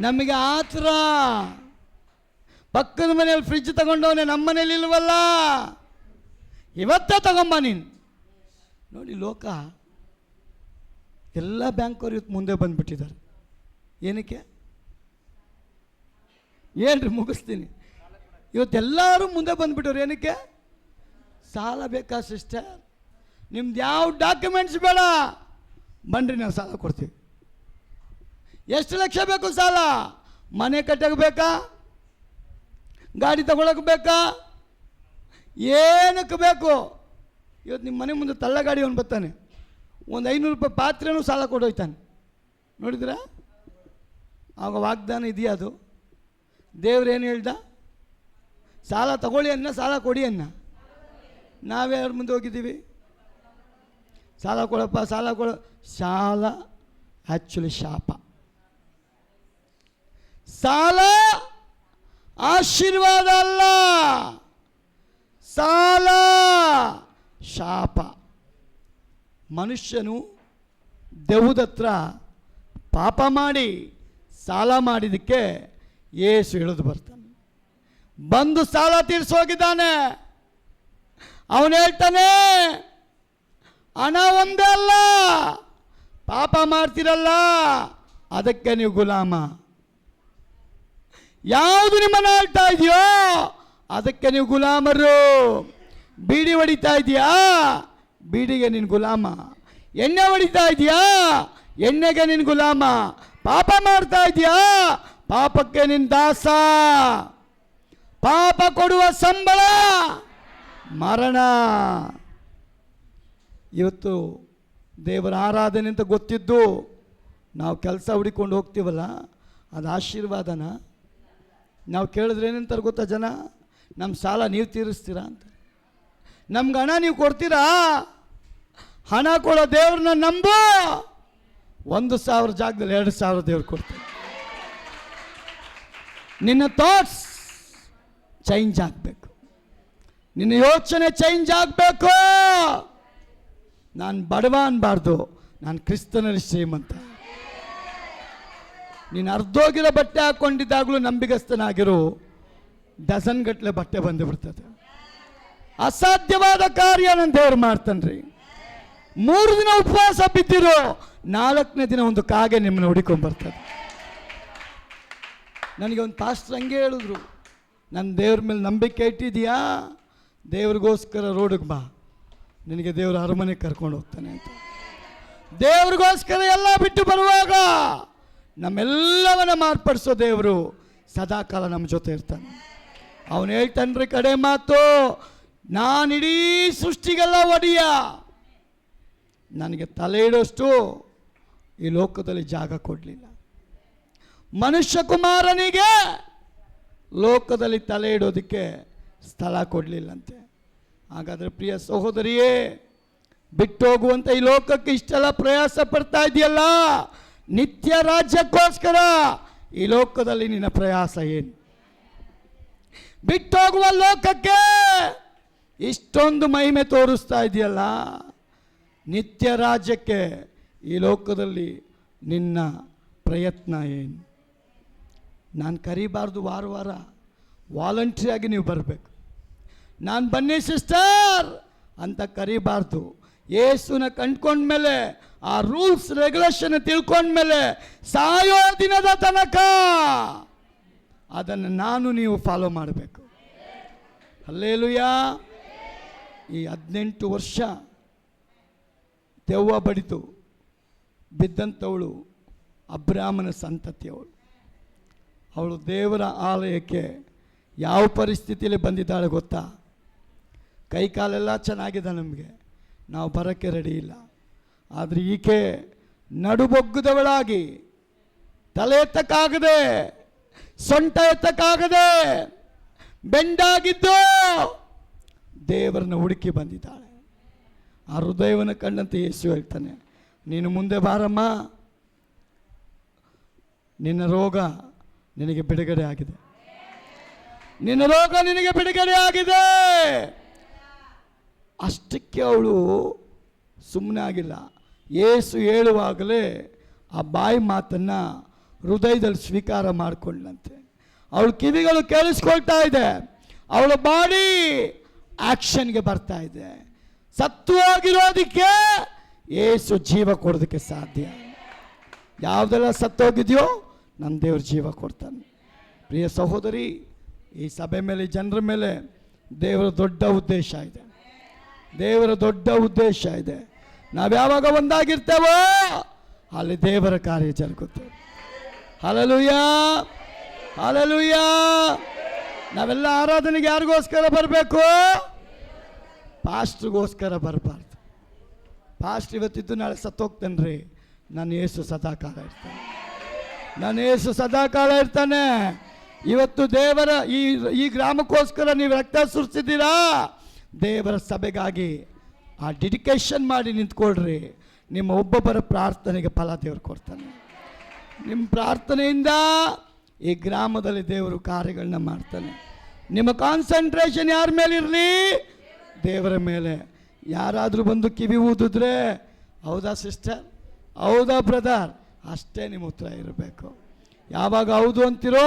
ನಮಗೆ ಆ ಥರ ಪಕ್ಕದ ಮನೆಯಲ್ಲಿ ಫ್ರಿಜ್ ತಗೊಂಡವನೇ ನಮ್ಮ ಮನೇಲಿ ಇಲ್ವಲ್ಲ, ಇವತ್ತೇ ತಗೊಂಬ ನೀನು. ನೋಡಿ, ಲೋಕ ಎಲ್ಲ ಬ್ಯಾಂಕವ್ರು ಇವತ್ತು ಮುಂದೆ ಬಂದುಬಿಟ್ಟಿದ್ದಾರೆ. ಏನಕ್ಕೆ? ಏನ್ರಿ, ಮುಗಿಸ್ತೀನಿ. ಇವತ್ತೆಲ್ಲರೂ ಮುಂದೆ ಬಂದುಬಿಟ್ಟವ್ರು. ಏನಕ್ಕೆ? ಸಾಲ ಬೇಕಾ ಸಿಸ್ಟರ್? ನಿಮ್ದು ಯಾವ ಡಾಕ್ಯುಮೆಂಟ್ಸ್ ಬೇಡ, ಬನ್ನಿರಿ ನಾವು ಸಾಲ ಕೊಡ್ತೀವಿ. ಎಷ್ಟು ಲಕ್ಷ ಬೇಕು ಸಾಲ? ಮನೆ ಕಟ್ಟಕ್ಕೆ ಬೇಕಾ? ಗಾಡಿ ತಗೊಳಕ್ಕೆ ಬೇಕಾ? ಏನಕ್ಕೆ ಬೇಕು? ಇವತ್ತು ನಿಮ್ಮ ಮನೆ ಮುಂದೆ ತಳ್ಳ ಗಾಡಿ ಅವನು ಬರ್ತಾನೆ, ಒಂದು 500 ರೂಪಾಯಿ ಪಾತ್ರೆನೂ ಸಾಲ ಕೊಡೋಯ್ತಾನೆ. ನೋಡಿದ್ರಾ? ಆಗ ವಾಗ್ದಾನ ಇದೆಯಾ ಅದು? ದೇವ್ರೇನು ಹೇಳ್ದ? ಸಾಲ ತಗೊಳ್ಳಿ ಅನ್ನ, ಸಾಲ ಕೊಡಿ ಅನ್ನ. ನಾವೇ ಅವ್ರ ಮುಂದೆ ಹೋಗಿದ್ದೀವಿ, ಸಾಲ ಕೊಡಪ್ಪ, ಸಾಲ ಕೊಡ. ಸಾಲ ಆ್ಯಕ್ಚುಲಿ ಶಾಪ. ಸಾಲ ಆಶೀರ್ವಾದ ಅಲ್ಲ, ಸಾಲ ಶಾಪ. ಮನುಷ್ಯನು ದೆವ್ವದತ್ರ ಪಾಪ ಮಾಡಿ ಸಾಲ ಮಾಡಿದ್ದಕ್ಕೆ ಯೇಸು ಇಳಿದು ಬರ್ತಾನೆ, ಬಂದು ಸಾಲ ತೀರಿಸೋಗಿದ್ದಾನೆ. ಅವನು ಹೇಳ್ತಾನೆ, ಹಣ ಒಂದೇ ಅಲ್ಲ, ಪಾಪ ಮಾಡ್ತಿರಲ್ಲ ಅದಕ್ಕೆ ನೀವು ಗುಲಾಮ. ಯಾವುದು ನಿಮ್ಮನ್ನು ಆಳ್ತಾ ಇದೆಯೋ ಅದಕ್ಕೆ ನೀವು ಗುಲಾಮರು. ಬೀಡಿ ಹೊಡಿತಾ ಇದೆಯಾ? ಬೀಡಿಗೆ ನೀನು ಗುಲಾಮ. ಎಣ್ಣೆ ಹೊಡಿತಾ ಇದೆಯಾ? ಎಣ್ಣೆಗೆ ನೀನು ಗುಲಾಮ. ಪಾಪ ಮಾಡ್ತಾ ಇದೆಯಾ? ಪಾಪಕ್ಕೆ ನಿನ್ನ ದಾಸ. ಪಾಪ ಕೊಡುವ ಸಂಬಳ ಮರಣ. ಇವತ್ತು ದೇವರ ಆರಾಧನೆ ಅಂತ ಗೊತ್ತಿದ್ದು ನಾವು ಕೆಲಸ ಹುಡಿಕೊಂಡು ಹೋಗ್ತೀವಲ್ಲ, ಅದು ಆಶೀರ್ವಾದನ? ನಾವು ಕೇಳಿದ್ರೆ ಏನಂತಾರೆ ಗೊತ್ತಾ ಜನ? ನಮ್ಮ ಸಾಲ ನೀವು ತೀರಿಸ್ತೀರಾ ಅಂತ. ನಮ್ಗೆ ಹಣ ನೀವು ಕೊಡ್ತೀರಾ? ಹಣ ಕೊಡೋ ದೇವ್ರನ್ನ ನಂಬು. 1,000 ಜಾಗದಲ್ಲಿ 2,000 ದೇವ್ರು ಕೊಡ್ತಾರೆ. ನಿನ್ನ ಥಾಟ್ಸ್ ಚೇಂಜ್ ಆಗಬೇಕು, ನಿನ್ನ ಯೋಚನೆ ಚೇಂಜ್ ಆಗಬೇಕು. ನಾನು ಬಡವ ಅನ್ಬಾರ್ದು, ನಾನು ಕ್ರಿಸ್ತನಲ್ಲಿ ಶ್ರೀಮಂತ. ನೀನು ಅರ್ಧೋಗಿರೋ ಬಟ್ಟೆ ಹಾಕ್ಕೊಂಡಿದ್ದಾಗಲೂ ನಂಬಿಗಸ್ತನಾಗಿರು, ಡಜನ್ ಗಟ್ಟಲೆ ಬಟ್ಟೆ ಬಂದು ಬಿಡ್ತದೆ. ಅಸಾಧ್ಯವಾದ ಕಾರ್ಯ ನನ್ನ ದೇವ್ರು ಮಾಡ್ತಾನ್ರಿ. 3 ದಿನ ಉಪವಾಸ ಬಿದ್ದಿರೋ 4ನೇ ದಿನ ಒಂದು ಕಾಗೆ ನಿಮ್ಮನ್ನು ಹುಡಿಕೊಂಡ್ಬರ್ತದೆ. ನನಗೆ ಒಂದು ಪಾಸ್ಟರ್ ಹಂಗೆ ಹೇಳಿದ್ರು, ನನ್ನ ದೇವ್ರ ಮೇಲೆ ನಂಬಿಕೆ ಇಟ್ಟಿದೆಯಾ? ದೇವ್ರಿಗೋಸ್ಕರ ರೋಡಿಗೆ ಬಾ, ನಿನಗೆ ದೇವ್ರ ಅರಮನೆ ಕರ್ಕೊಂಡು ಹೋಗ್ತಾನೆ ಅಂತ. ದೇವ್ರಿಗೋಸ್ಕರ ಎಲ್ಲ ಬಿಟ್ಟು ಬರುವಾಗ ನಮ್ಮೆಲ್ಲವನ್ನ ಮಾರ್ಪಡಿಸೋ ದೇವರು ಸದಾಕಾಲ ನಮ್ಮ ಜೊತೆ ಇರ್ತಾನೆ. ಅವನು ಹೇಳ್ತಾನ್ರಿ, ಕಡೆ ಮಾತು, ನಾನಿಡೀ ಸೃಷ್ಟಿಗೆಲ್ಲ ಒಡೆಯ, ನನಗೆ ತಲೆ ಇಡೋಷ್ಟು ಈ ಲೋಕದಲ್ಲಿ ಜಾಗ ಕೊಡಲಿಲ್ಲ. ಮನುಷ್ಯ ಕುಮಾರನಿಗೆ ಲೋಕದಲ್ಲಿ ತಲೆ ಇಡೋದಕ್ಕೆ ಸ್ಥಳ ಕೊಡಲಿಲ್ಲಂತೆ. ಹಾಗಾದರೆ ಪ್ರಿಯ ಸಹೋದರಿಯೇ, ಬಿಟ್ಟು ಹೋಗುವಂಥ ಈ ಲೋಕಕ್ಕೆ ಇಷ್ಟೆಲ್ಲ ಪ್ರಯಾಸ ಪಡ್ತಾ ಇದೆಯಲ್ಲ, ನಿತ್ಯ ರಾಜ್ಯಕ್ಕೋಸ್ಕರ ಈ ಲೋಕದಲ್ಲಿ ನಿನ್ನ ಪ್ರಯಾಸ ಏನು? ಬಿಟ್ಟು ಹೋಗುವ ಲೋಕಕ್ಕೆ ಇಷ್ಟೊಂದು ಮಹಿಮೆ ತೋರಿಸ್ತಾ ಇದೆಯಲ್ಲ, ನಿತ್ಯ ರಾಜ್ಯಕ್ಕೆ ಈ ಲೋಕದಲ್ಲಿ ನಿನ್ನ ಪ್ರಯತ್ನ ಏನು? ನಾನು ಕರಿಬಾರ್ದು, ವಾರ ವಾರ ವಾಲಂಟ್ರಿಯಾಗಿ ನೀವು ಬರಬೇಕು. ನಾನು ಬನ್ನಿ ಸಿಸ್ಟರ್ ಅಂತ ಕರಿಬಾರ್ದು. ಯೇಸುನ ಕಂಡ್ಕೊಂಡ್ಮೇಲೆ, ಆ ರೂಲ್ಸ್ ರೆಗ್ಯುಲೇಷನ್ ತಿಳ್ಕೊಂಡ್ಮೇಲೆ ಸಾಯೋ ದಿನದ ತನಕ ಅದನ್ನು ನಾನು ನೀವು ಫಾಲೋ ಮಾಡಬೇಕು. ಹಲ್ಲೇಲೂಯಾ. ಈ 18 ವರ್ಷ ದೆವ್ವ ಬಡಿತು ಬಿದ್ದಂಥವಳು ಅಬ್ರಾಮನ ಸಂತತಿಯವಳು. ಅವಳು ದೇವರ ಆಲಯಕ್ಕೆ ಯಾವ ಪರಿಸ್ಥಿತಿಯಲ್ಲಿ ಬಂದಿದ್ದಾಳೆ ಗೊತ್ತಾ? ಕೈಕಾಲೆಲ್ಲ ಚೆನ್ನಾಗಿದೆ, ನಮಗೆ ನಾವು ಬರೋಕ್ಕೆ ರೆಡಿ ಇಲ್ಲ. ಆದರೆ ಈಕೆ ನಡುಬೊಗ್ಗದವಳಾಗಿ, ತಲೆ ಎತ್ತಕ್ಕಾಗದೆ, ಸೊಂಟ ಎತ್ತಕ್ಕಾಗದೆ, ಬೆಂಡಾಗಿದ್ದು ದೇವರನ್ನ ಹುಡುಕಿ ಬಂದಿದ್ದಾಳೆ. ಆ ಹೃದಯವನ್ನು ಕಂಡಂತೆ ಯೇಸು ಹೇಳ್ತಾನೆ, ನೀನು ಮುಂದೆ ಬಾರಮ್ಮ, ನಿನ್ನ ರೋಗ ನಿನಗೆ ಬಿಡುಗಡೆ ಆಗಿದೆ, ನಿನ್ನ ರೋಗ ನಿನಗೆ ಬಿಡುಗಡೆ ಆಗಿದೆ. ಅಷ್ಟಕ್ಕೆ ಅವಳು ಸುಮ್ಮನೆ ಆಗಿಲ್ಲ. ಯೇಸು ಹೇಳುವಾಗಲೇ ಆ ಬಾಯಿ ಮಾತನ್ನು ಹೃದಯದಲ್ಲಿ ಸ್ವೀಕಾರ ಮಾಡಿಕೊಂಡಂತೆ. ಅವಳ ಕಿವಿಗಳು ಕೇಳಿಸ್ಕೊಳ್ತಾ ಇದೆ, ಅವಳ ಬಾಡಿ ಆಕ್ಷನ್ಗೆ ಬರ್ತಾ ಇದೆ. ಸತ್ತು ಹೋಗಿರೋದಕ್ಕೆ ಯೇಸು ಜೀವ ಕೊಡೋದಕ್ಕೆ ಸಾಧ್ಯ. ಯಾವುದೆಲ್ಲ ಸತ್ತೋಗಿದೆಯೋ ನನ್ನ ದೇವ್ರ ಜೀವ ಕೊಡ್ತಾನೆ. ಪ್ರಿಯ ಸಹೋದರಿ, ಈ ಸಭೆ ಮೇಲೆ, ಜನರ ಮೇಲೆ ದೇವರ ದೊಡ್ಡ ಉದ್ದೇಶ ಇದೆ. ದೇವರ ದೊಡ್ಡ ಉದ್ದೇಶ ಇದೆ. ನಾವು ಯಾವಾಗ ಒಂದಾಗಿರ್ತೇವೋ ಅಲ್ಲಿ ದೇವರ ಕಾರ್ಯ ಜರುಗುತ್ತೆ. Hallelujah, hallelujah. ನಾವೆಲ್ಲ ಆರಾಧನೆಗೆ ಯಾರಿಗೋಸ್ಕರ ಬರಬೇಕು? ಪಾಸ್ಟ್ರಿಗೋಸ್ಕರ ಬರಬಾರ್ದು. ಪಾಸ್ಟ್ ಇವತ್ತಿದ್ದು ನಾಳೆ ಸತ್ತೋಗ್ತೇನೆ ರೀ, ನನ್ನ ಯೇಸು ಸದಾಕಾಲ ಇರ್ತಾನೆ, ನನ್ನ ಯೇಸು ಸದಾಕಾಲ ಇರ್ತಾನೆ. ಇವತ್ತು ದೇವರ ಈ ಗ್ರಾಮಕ್ಕೋಸ್ಕರ ನೀವು ರಕ್ತ ಸುರಿಸಿದ್ದೀರಾ, ದೇವರ ಸಭೆಗಾಗಿ ಆ ಡೆಡಿಕೇಶನ್ ಮಾಡಿ ನಿಂತ್ಕೊಳ್ರಿ. ನಿಮ್ಮ ಒಬ್ಬೊಬ್ಬರ ಪ್ರಾರ್ಥನೆಗೆ ಫಲ ದೇವರು ಕೊಡ್ತಾನೆ. ನಿಮ್ಮ ಪ್ರಾರ್ಥನೆಯಿಂದ ಈ ಗ್ರಾಮದಲ್ಲಿ ದೇವರು ಕಾರ್ಯಗಳನ್ನ ಮಾಡ್ತಾನೆ. ನಿಮ್ಮ ಕಾನ್ಸಂಟ್ರೇಷನ್ ಯಾರ ಮೇಲೆ ಇರಲಿ? ದೇವರ ಮೇಲೆ. ಯಾರಾದರೂ ಬಂದು ಕಿವಿ ಊದಿದ್ರೆ, ಹೌದಾ ಸಿಸ್ಟರ್, ಹೌದಾ ಬ್ರದರ್, ಅಷ್ಟೇ ನಿಮ್ಮ ಉತ್ತರ ಇರಬೇಕು. ಯಾವಾಗ ಹೌದು ಅಂತಿರೋ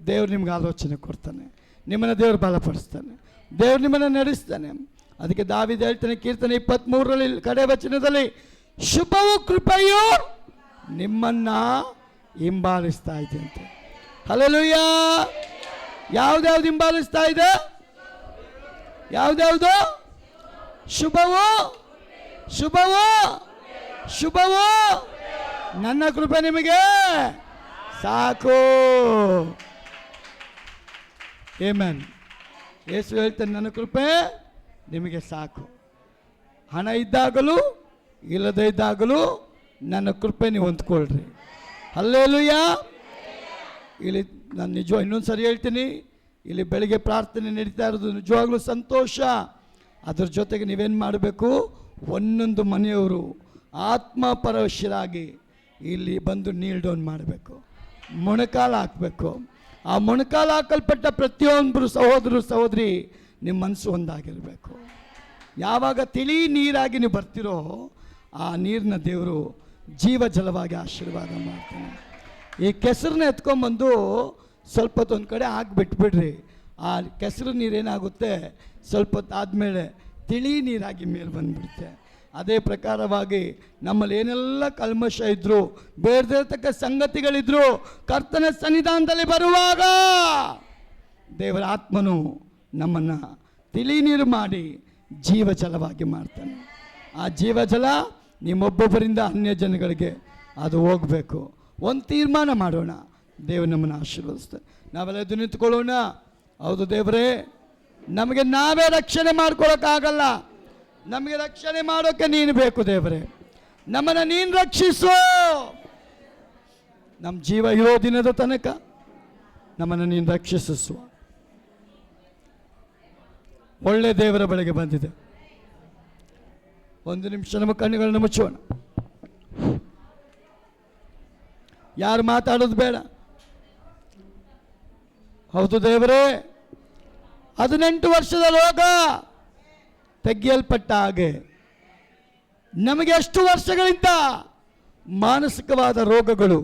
ದೇವ್ರು ನಿಮ್ಗೆ ಆಲೋಚನೆ ಕೊಡ್ತಾನೆ, ನಿಮ್ಮನ್ನು ದೇವರು ಬಲಪಡಿಸ್ತಾನೆ, ದೇವ್ರು ನಿಮ್ಮನ್ನು ನಡೆಸ್ತಾನೆ. ಅದಕ್ಕೆ ದಾವೀದ ಹೇಳ್ತಾನೆ, ಕೀರ್ತನೆ 23ರಲ್ಲಿ ಕಡೆ ವಚನದಲ್ಲಿ, ಶುಭವು ಕೃಪೆಯು ನಿಮ್ಮನ್ನ ಹಿಂಬಾಲಿಸ್ತಾ ಇದೆ ಅಂತ. ಹಲ್ಲೆಲೂಯಾ. ಯಾವ್ದ್ಯಾವ್ದು ಹಿಂಬಾಲಿಸ್ತಾ ಇದೆ? ಯಾವ್ದ್ಯಾವುದು? ಶುಭವು, ಶುಭವು, ಶುಭವು. ನನ್ನ ಕೃಪೆ ನಿಮಗೆ ಸಾಕು. ಆಮೆನ್. ಯೇಸು ಹೇಳ್ತಾನೆ, ನನ್ನ ಕೃಪೆ ನಿಮಗೆ ಸಾಕು. ಹಣ ಇದ್ದಾಗಲೂ ಇಲ್ಲದೇ ಇದ್ದಾಗಲೂ ನನ್ನ ಕೃಪೆ ನೀವು ಹೊಂದ್ಕೊಳ್ರಿ. ಹಲ್ಲೆಲೂಯಾ. ಇಲ್ಲಿ ನಾನು ನಿಜವಾಗ ಇನ್ನೊಂದು ಸರಿ ಹೇಳ್ತೀನಿ, ಇಲ್ಲಿ ಬೆಳಿಗ್ಗೆ ಪ್ರಾರ್ಥನೆ ನಡೀತಾ ಇರೋದು ನಿಜವಾಗ್ಲೂ ಸಂತೋಷ. ಅದ್ರ ಜೊತೆಗೆ ನೀವೇನು ಮಾಡಬೇಕು? ಒಂದೊಂದು ಮನೆಯವರು ಆತ್ಮಪರವಶರಾಗಿ ಇಲ್ಲಿ ಬಂದು ನೀಲ್ ಡೌನ್ ಮಾಡಬೇಕು, ಮೊಣಕಾಲು ಹಾಕಬೇಕು. ಆ ಮೊಣಕಾಲು ಹಾಕಲ್ಪಟ್ಟ ಪ್ರತಿಯೊಬ್ಬರು ಸಹೋದರ ಸಹೋದರಿ ನಿಮ್ಮ ಮನಸ್ಸು ಒಂದಾಗಿರಬೇಕು. ಯಾವಾಗ ತಿಳಿ ನೀರಾಗಿ ನೀವು ಬರ್ತಿರೋ, ಆ ನೀರನ್ನ ದೇವರು ಜೀವ ಜಲವಾಗಿ ಆಶೀರ್ವಾದ ಮಾಡ್ತಾನೆ. ಈ ಕೆಸರನ್ನ ಎತ್ಕೊಂಡ್ಬಂದು ಸ್ವಲ್ಪ ಹೊತ್ತು ಒಂದು ಕಡೆ ಹಾಕಿಬಿಟ್ಬಿಡ್ರಿ. ಆ ಕೆಸರು ನೀರೇನಾಗುತ್ತೆ, ಸ್ವಲ್ಪ ಹೊತ್ತು ಆದಮೇಲೆ ತಿಳಿ ನೀರಾಗಿ ಮೇಲೆ ಬಂದುಬಿಡುತ್ತೆ. ಅದೇ ಪ್ರಕಾರವಾಗಿ ನಮ್ಮಲ್ಲಿ ಏನೆಲ್ಲ ಕಲ್ಮಶ ಇದ್ದರೂ, ಬೇಡದಿರತಕ್ಕ ಸಂಗತಿಗಳಿದ್ರು, ಕರ್ತನ ಸನ್ನಿಧಾನದಲ್ಲಿ ಬರುವಾಗ ದೇವರ ಆತ್ಮನು ನಮ್ಮನ್ನು ತಿಳಿ ನೀರು ಮಾಡಿ ಜೀವಜಲವಾಗಿ ಮಾಡ್ತಾನೆ. ಆ ಜೀವಜಲ ನಿಮ್ಮೊಬ್ಬೊಬ್ಬರಿಂದ ಅನ್ಯ ಜನಗಳಿಗೆ ಅದು ಹೋಗಬೇಕು. ಒಂದು ತೀರ್ಮಾನ ಮಾಡೋಣ, ದೇವರು ನಮ್ಮನ್ನು ಆಶೀರ್ವದಿಸ್ತಾನೆ. ನಾವೆಲ್ಲ ಎದ್ದು ನಿಂತ್ಕೊಳ್ಳೋಣ. ಹೌದು ದೇವರೇ, ನಮಗೆ ನಾವೇ ರಕ್ಷಣೆ ಮಾಡ್ಕೊಳ್ಳೋಕ್ಕಾಗಲ್ಲ, ನಮಗೆ ರಕ್ಷಣೆ ಮಾಡೋಕ್ಕೆ ನೀನು ಬೇಕು ದೇವರೇ. ನಮ್ಮನ್ನು ನೀನು ರಕ್ಷಿಸು. ನಮ್ಮ ಜೀವ ಇರೋ ದಿನದ ತನಕ ನಮ್ಮನ್ನು ನೀನು ರಕ್ಷಿಸು. ಒಳ್ಳೆ ದೇವರ ಬಳಿಗೆ ಬಂದಿದೆ. ಒಂದು ನಿಮಿಷ ನಮ್ಮ ಕಣ್ಣುಗಳನ್ನು ಮುಚ್ಚೋಣ. ಯಾರು ಮಾತಾಡೋದು ಬೇಡ. ಹೌದು ದೇವರೇ, 18 ವರ್ಷದ ರೋಗ ತೆಗೆಯಲ್ಪಟ್ಟ ಹಾಗೆ ನಮಗೆ ಎಷ್ಟು ವರ್ಷಗಳಿಂದ ಮಾನಸಿಕವಾದ ರೋಗಗಳು,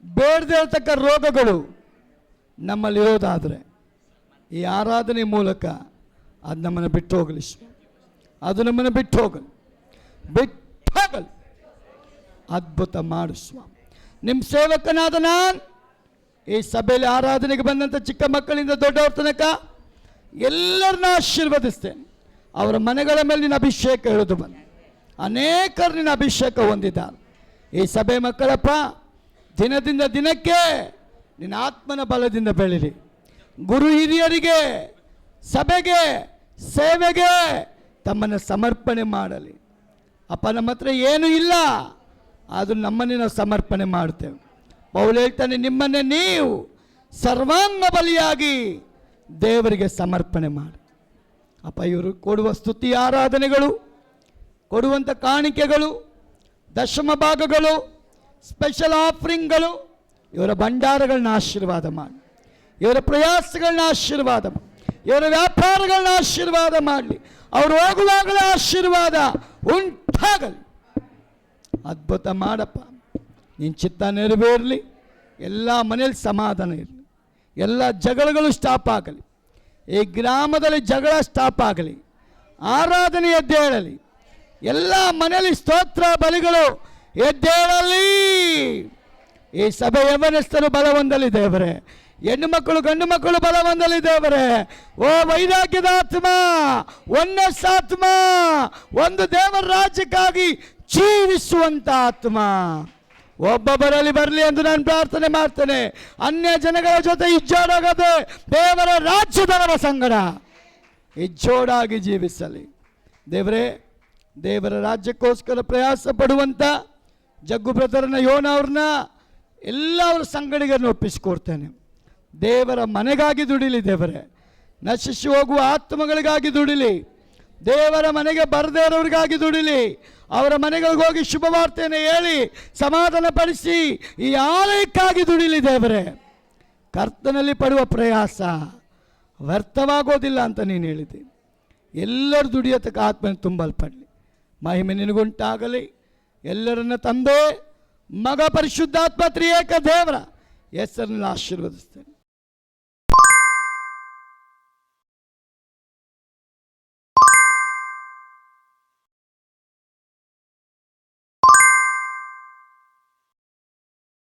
ಬೇಡದೇ ಇರತಕ್ಕ ರೋಗಗಳು ನಮ್ಮಲ್ಲಿರೋದಾದರೆ ಈ ಆರಾಧನೆ ಮೂಲಕ ಅದು ನಮ್ಮನ್ನು ಬಿಟ್ಟು ಹೋಗಲಿ. ಅದು ನಮ್ಮನ್ನು ಬಿಟ್ಟು ಹೋಗಲಿ. ಅದ್ಭುತ ಮಾಡು ಸ್ವಾಮಿ. ನಿಮ್ಮ ಸೇವಕನಾದ ನಾನು ಈ ಸಭೆಯಲ್ಲಿ ಆರಾಧನೆಗೆ ಬಂದಂಥ ಚಿಕ್ಕ ಮಕ್ಕಳಿಂದ ದೊಡ್ಡವ್ರ ತನಕ ಎಲ್ಲರನ್ನ ಆಶೀರ್ವದಿಸ್ತೇನೆ. ಅವರ ಮನೆಗಳ ಮೇಲೆ ನಿನ್ನ ಅಭಿಷೇಕ ಇಳಿದು ಬಂದು ಅನೇಕರು ನಿನ್ನ ಅಭಿಷೇಕ ಹೊಂದಿದ್ದಾರೆ. ಈ ಸಭೆ ಮಕ್ಕಳಪ್ಪ, ದಿನದಿಂದ ದಿನಕ್ಕೆ ನಿನ್ನ ಆತ್ಮನ ಬಲದಿಂದ ಬೆಳೀಲಿ. ಗುರು ಹಿರಿಯರಿಗೆ, ಸಭೆಗೆ, ಸೇವೆಗೆ ತಮ್ಮನ್ನು ಸಮರ್ಪಣೆ ಮಾಡಲಿ. ಅಪ್ಪ, ನಮ್ಮ ಹತ್ರ ಏನೂ ಇಲ್ಲ, ಆದರೂ ನಮ್ಮನ್ನೇ ನಾವು ಸಮರ್ಪಣೆ ಮಾಡ್ತೇವೆ. ಪೌಲು ಹೇಳ್ತಾನೆ, ನಿಮ್ಮನ್ನೇ ನೀವು ಸರ್ವಾಂಗ ಬಲಿಯಾಗಿ ದೇವರಿಗೆ ಸಮರ್ಪಣೆ ಮಾಡಿ. ಅಪ್ಪ, ಇವರು ಕೊಡುವ ಸ್ತುತಿ ಆರಾಧನೆಗಳು, ಕೊಡುವಂಥ ಕಾಣಿಕೆಗಳು, ದಶಮ ಭಾಗಗಳು, ಸ್ಪೆಷಲ್ ಆಫರಿಂಗ್ಗಳು, ಇವರ ಭಂಡಾರಗಳನ್ನ ಆಶೀರ್ವಾದ ಮಾಡಿ, ಇವರ ಪ್ರಯಾಸಗಳನ್ನ ಆಶೀರ್ವಾದ ಮಾಡಿ, ಇವರ ವ್ಯಾಪಾರಗಳನ್ನ ಆಶೀರ್ವಾದ ಮಾಡಲಿ. ಅವರು ಹೋಗುವಾಗಲೇ ಆಶೀರ್ವಾದ ಉಂಟಾಗಲಿ. ಅದ್ಭುತ ಮಾಡಪ್ಪ. ನಿನ್ನ ಚಿತ್ತ ನೆರವೇರಲಿ. ಎಲ್ಲ ಮನೆಯಲ್ಲಿ ಸಮಾಧಾನ ಇರಲಿ. ಎಲ್ಲ ಜಗಳಗಳು ಸ್ಟಾಪ್ ಆಗಲಿ. ಈ ಗ್ರಾಮದಲ್ಲಿ ಜಗಳ ಸ್ಟಾಪ್ ಆಗಲಿ. ಆರಾಧನೆ ಎದ್ದೇಳಲಿ. ಎಲ್ಲ ಮನೆಯಲ್ಲಿ ಸ್ತೋತ್ರ ಬಲಿಗಳು ಎದ್ದೇಳಲಿ. ಈ ಸಭೆ ಯವನಸ್ಥರು ಬಲವಂದಲಿ ದೇವರೇ. ಹೆಣ್ಣು ಮಕ್ಕಳು ಗಂಡು ಮಕ್ಕಳು ಬಲವಂದಲಿ ದೇವರೇ. ಓ ವೈರಾಗ್ಯದ ಆತ್ಮ, ಒನ್ನಸ್ ಆತ್ಮ, ಒಂದು ದೇವರ ರಾಜ್ಯಕ್ಕಾಗಿ ಜೀವಿಸುವಂಥ ಆತ್ಮ ಒಬ್ಬೊಬ್ಬರಲ್ಲಿ ಬರಲಿ ಎಂದು ನಾನು ಪ್ರಾರ್ಥನೆ ಮಾಡ್ತೇನೆ. ಅನ್ಯ ಜನಗಳ ಜೊತೆ ಇಜ್ಜೋಡಾಗದೆ ದೇವರ ರಾಜ್ಯದವರ ಸಂಗಡ ಇಜ್ಜೋಡಾಗಿ ಜೀವಿಸಲಿ ದೇವರೇ. ದೇವರ ರಾಜ್ಯಕ್ಕೋಸ್ಕರ ಪ್ರಯಾಸ ಪಡುವಂಥ ಜಗ್ಗು ಬ್ರದರ್ನ, ಯೋನ ಅವ್ರನ್ನ ಎಲ್ಲರ ಸಂಗಡಿಗರನ್ನು ಒಪ್ಪಿಸಿಕೊಡ್ತೇನೆ. ದೇವರ ಮನೆಗಾಗಿ ದುಡಿಲಿ ದೇವರೇ. ನಶಿಸಿ ಹೋಗುವ ಆತ್ಮಗಳಿಗಾಗಿ ದುಡಿಲಿ. ದೇವರ ಮನೆಗೆ ಬರದೇ ಇರೋರಿಗಾಗಿ ದುಡಿಲಿ. ಅವರ ಮನೆಗಳಿಗೆ ಹೋಗಿ ಶುಭವಾರ್ತೆಯನ್ನು ಹೇಳಿ ಸಮಾಧಾನ ಪಡಿಸಿ ಈ ಆಲಯಕ್ಕಾಗಿ ದುಡಿಲಿ ದೇವರೇ. ಕರ್ತನಲ್ಲಿ ಪಡುವ ಪ್ರಯಾಸ ವ್ಯರ್ಥವಾಗೋದಿಲ್ಲ ಅಂತ ನೀನು ಹೇಳಿದ್ದೀನಿ. ಎಲ್ಲರೂ ದುಡಿಯತಕ್ಕ ಆತ್ಮನ ತುಂಬಲ್ಪಡಲಿ. ಮಹಿಮೆ ನಿನಗುಂಟಾಗಲಿ. ಎಲ್ಲರನ್ನ ತಂದೆ, ಮಗ, ಪರಿಶುದ್ಧಾತ್ಮ ತ್ರಿಯೇಕ ದೇವರ ಹೆಸರನ್ನು ಆಶೀರ್ವದಿಸ್ತೇನೆ.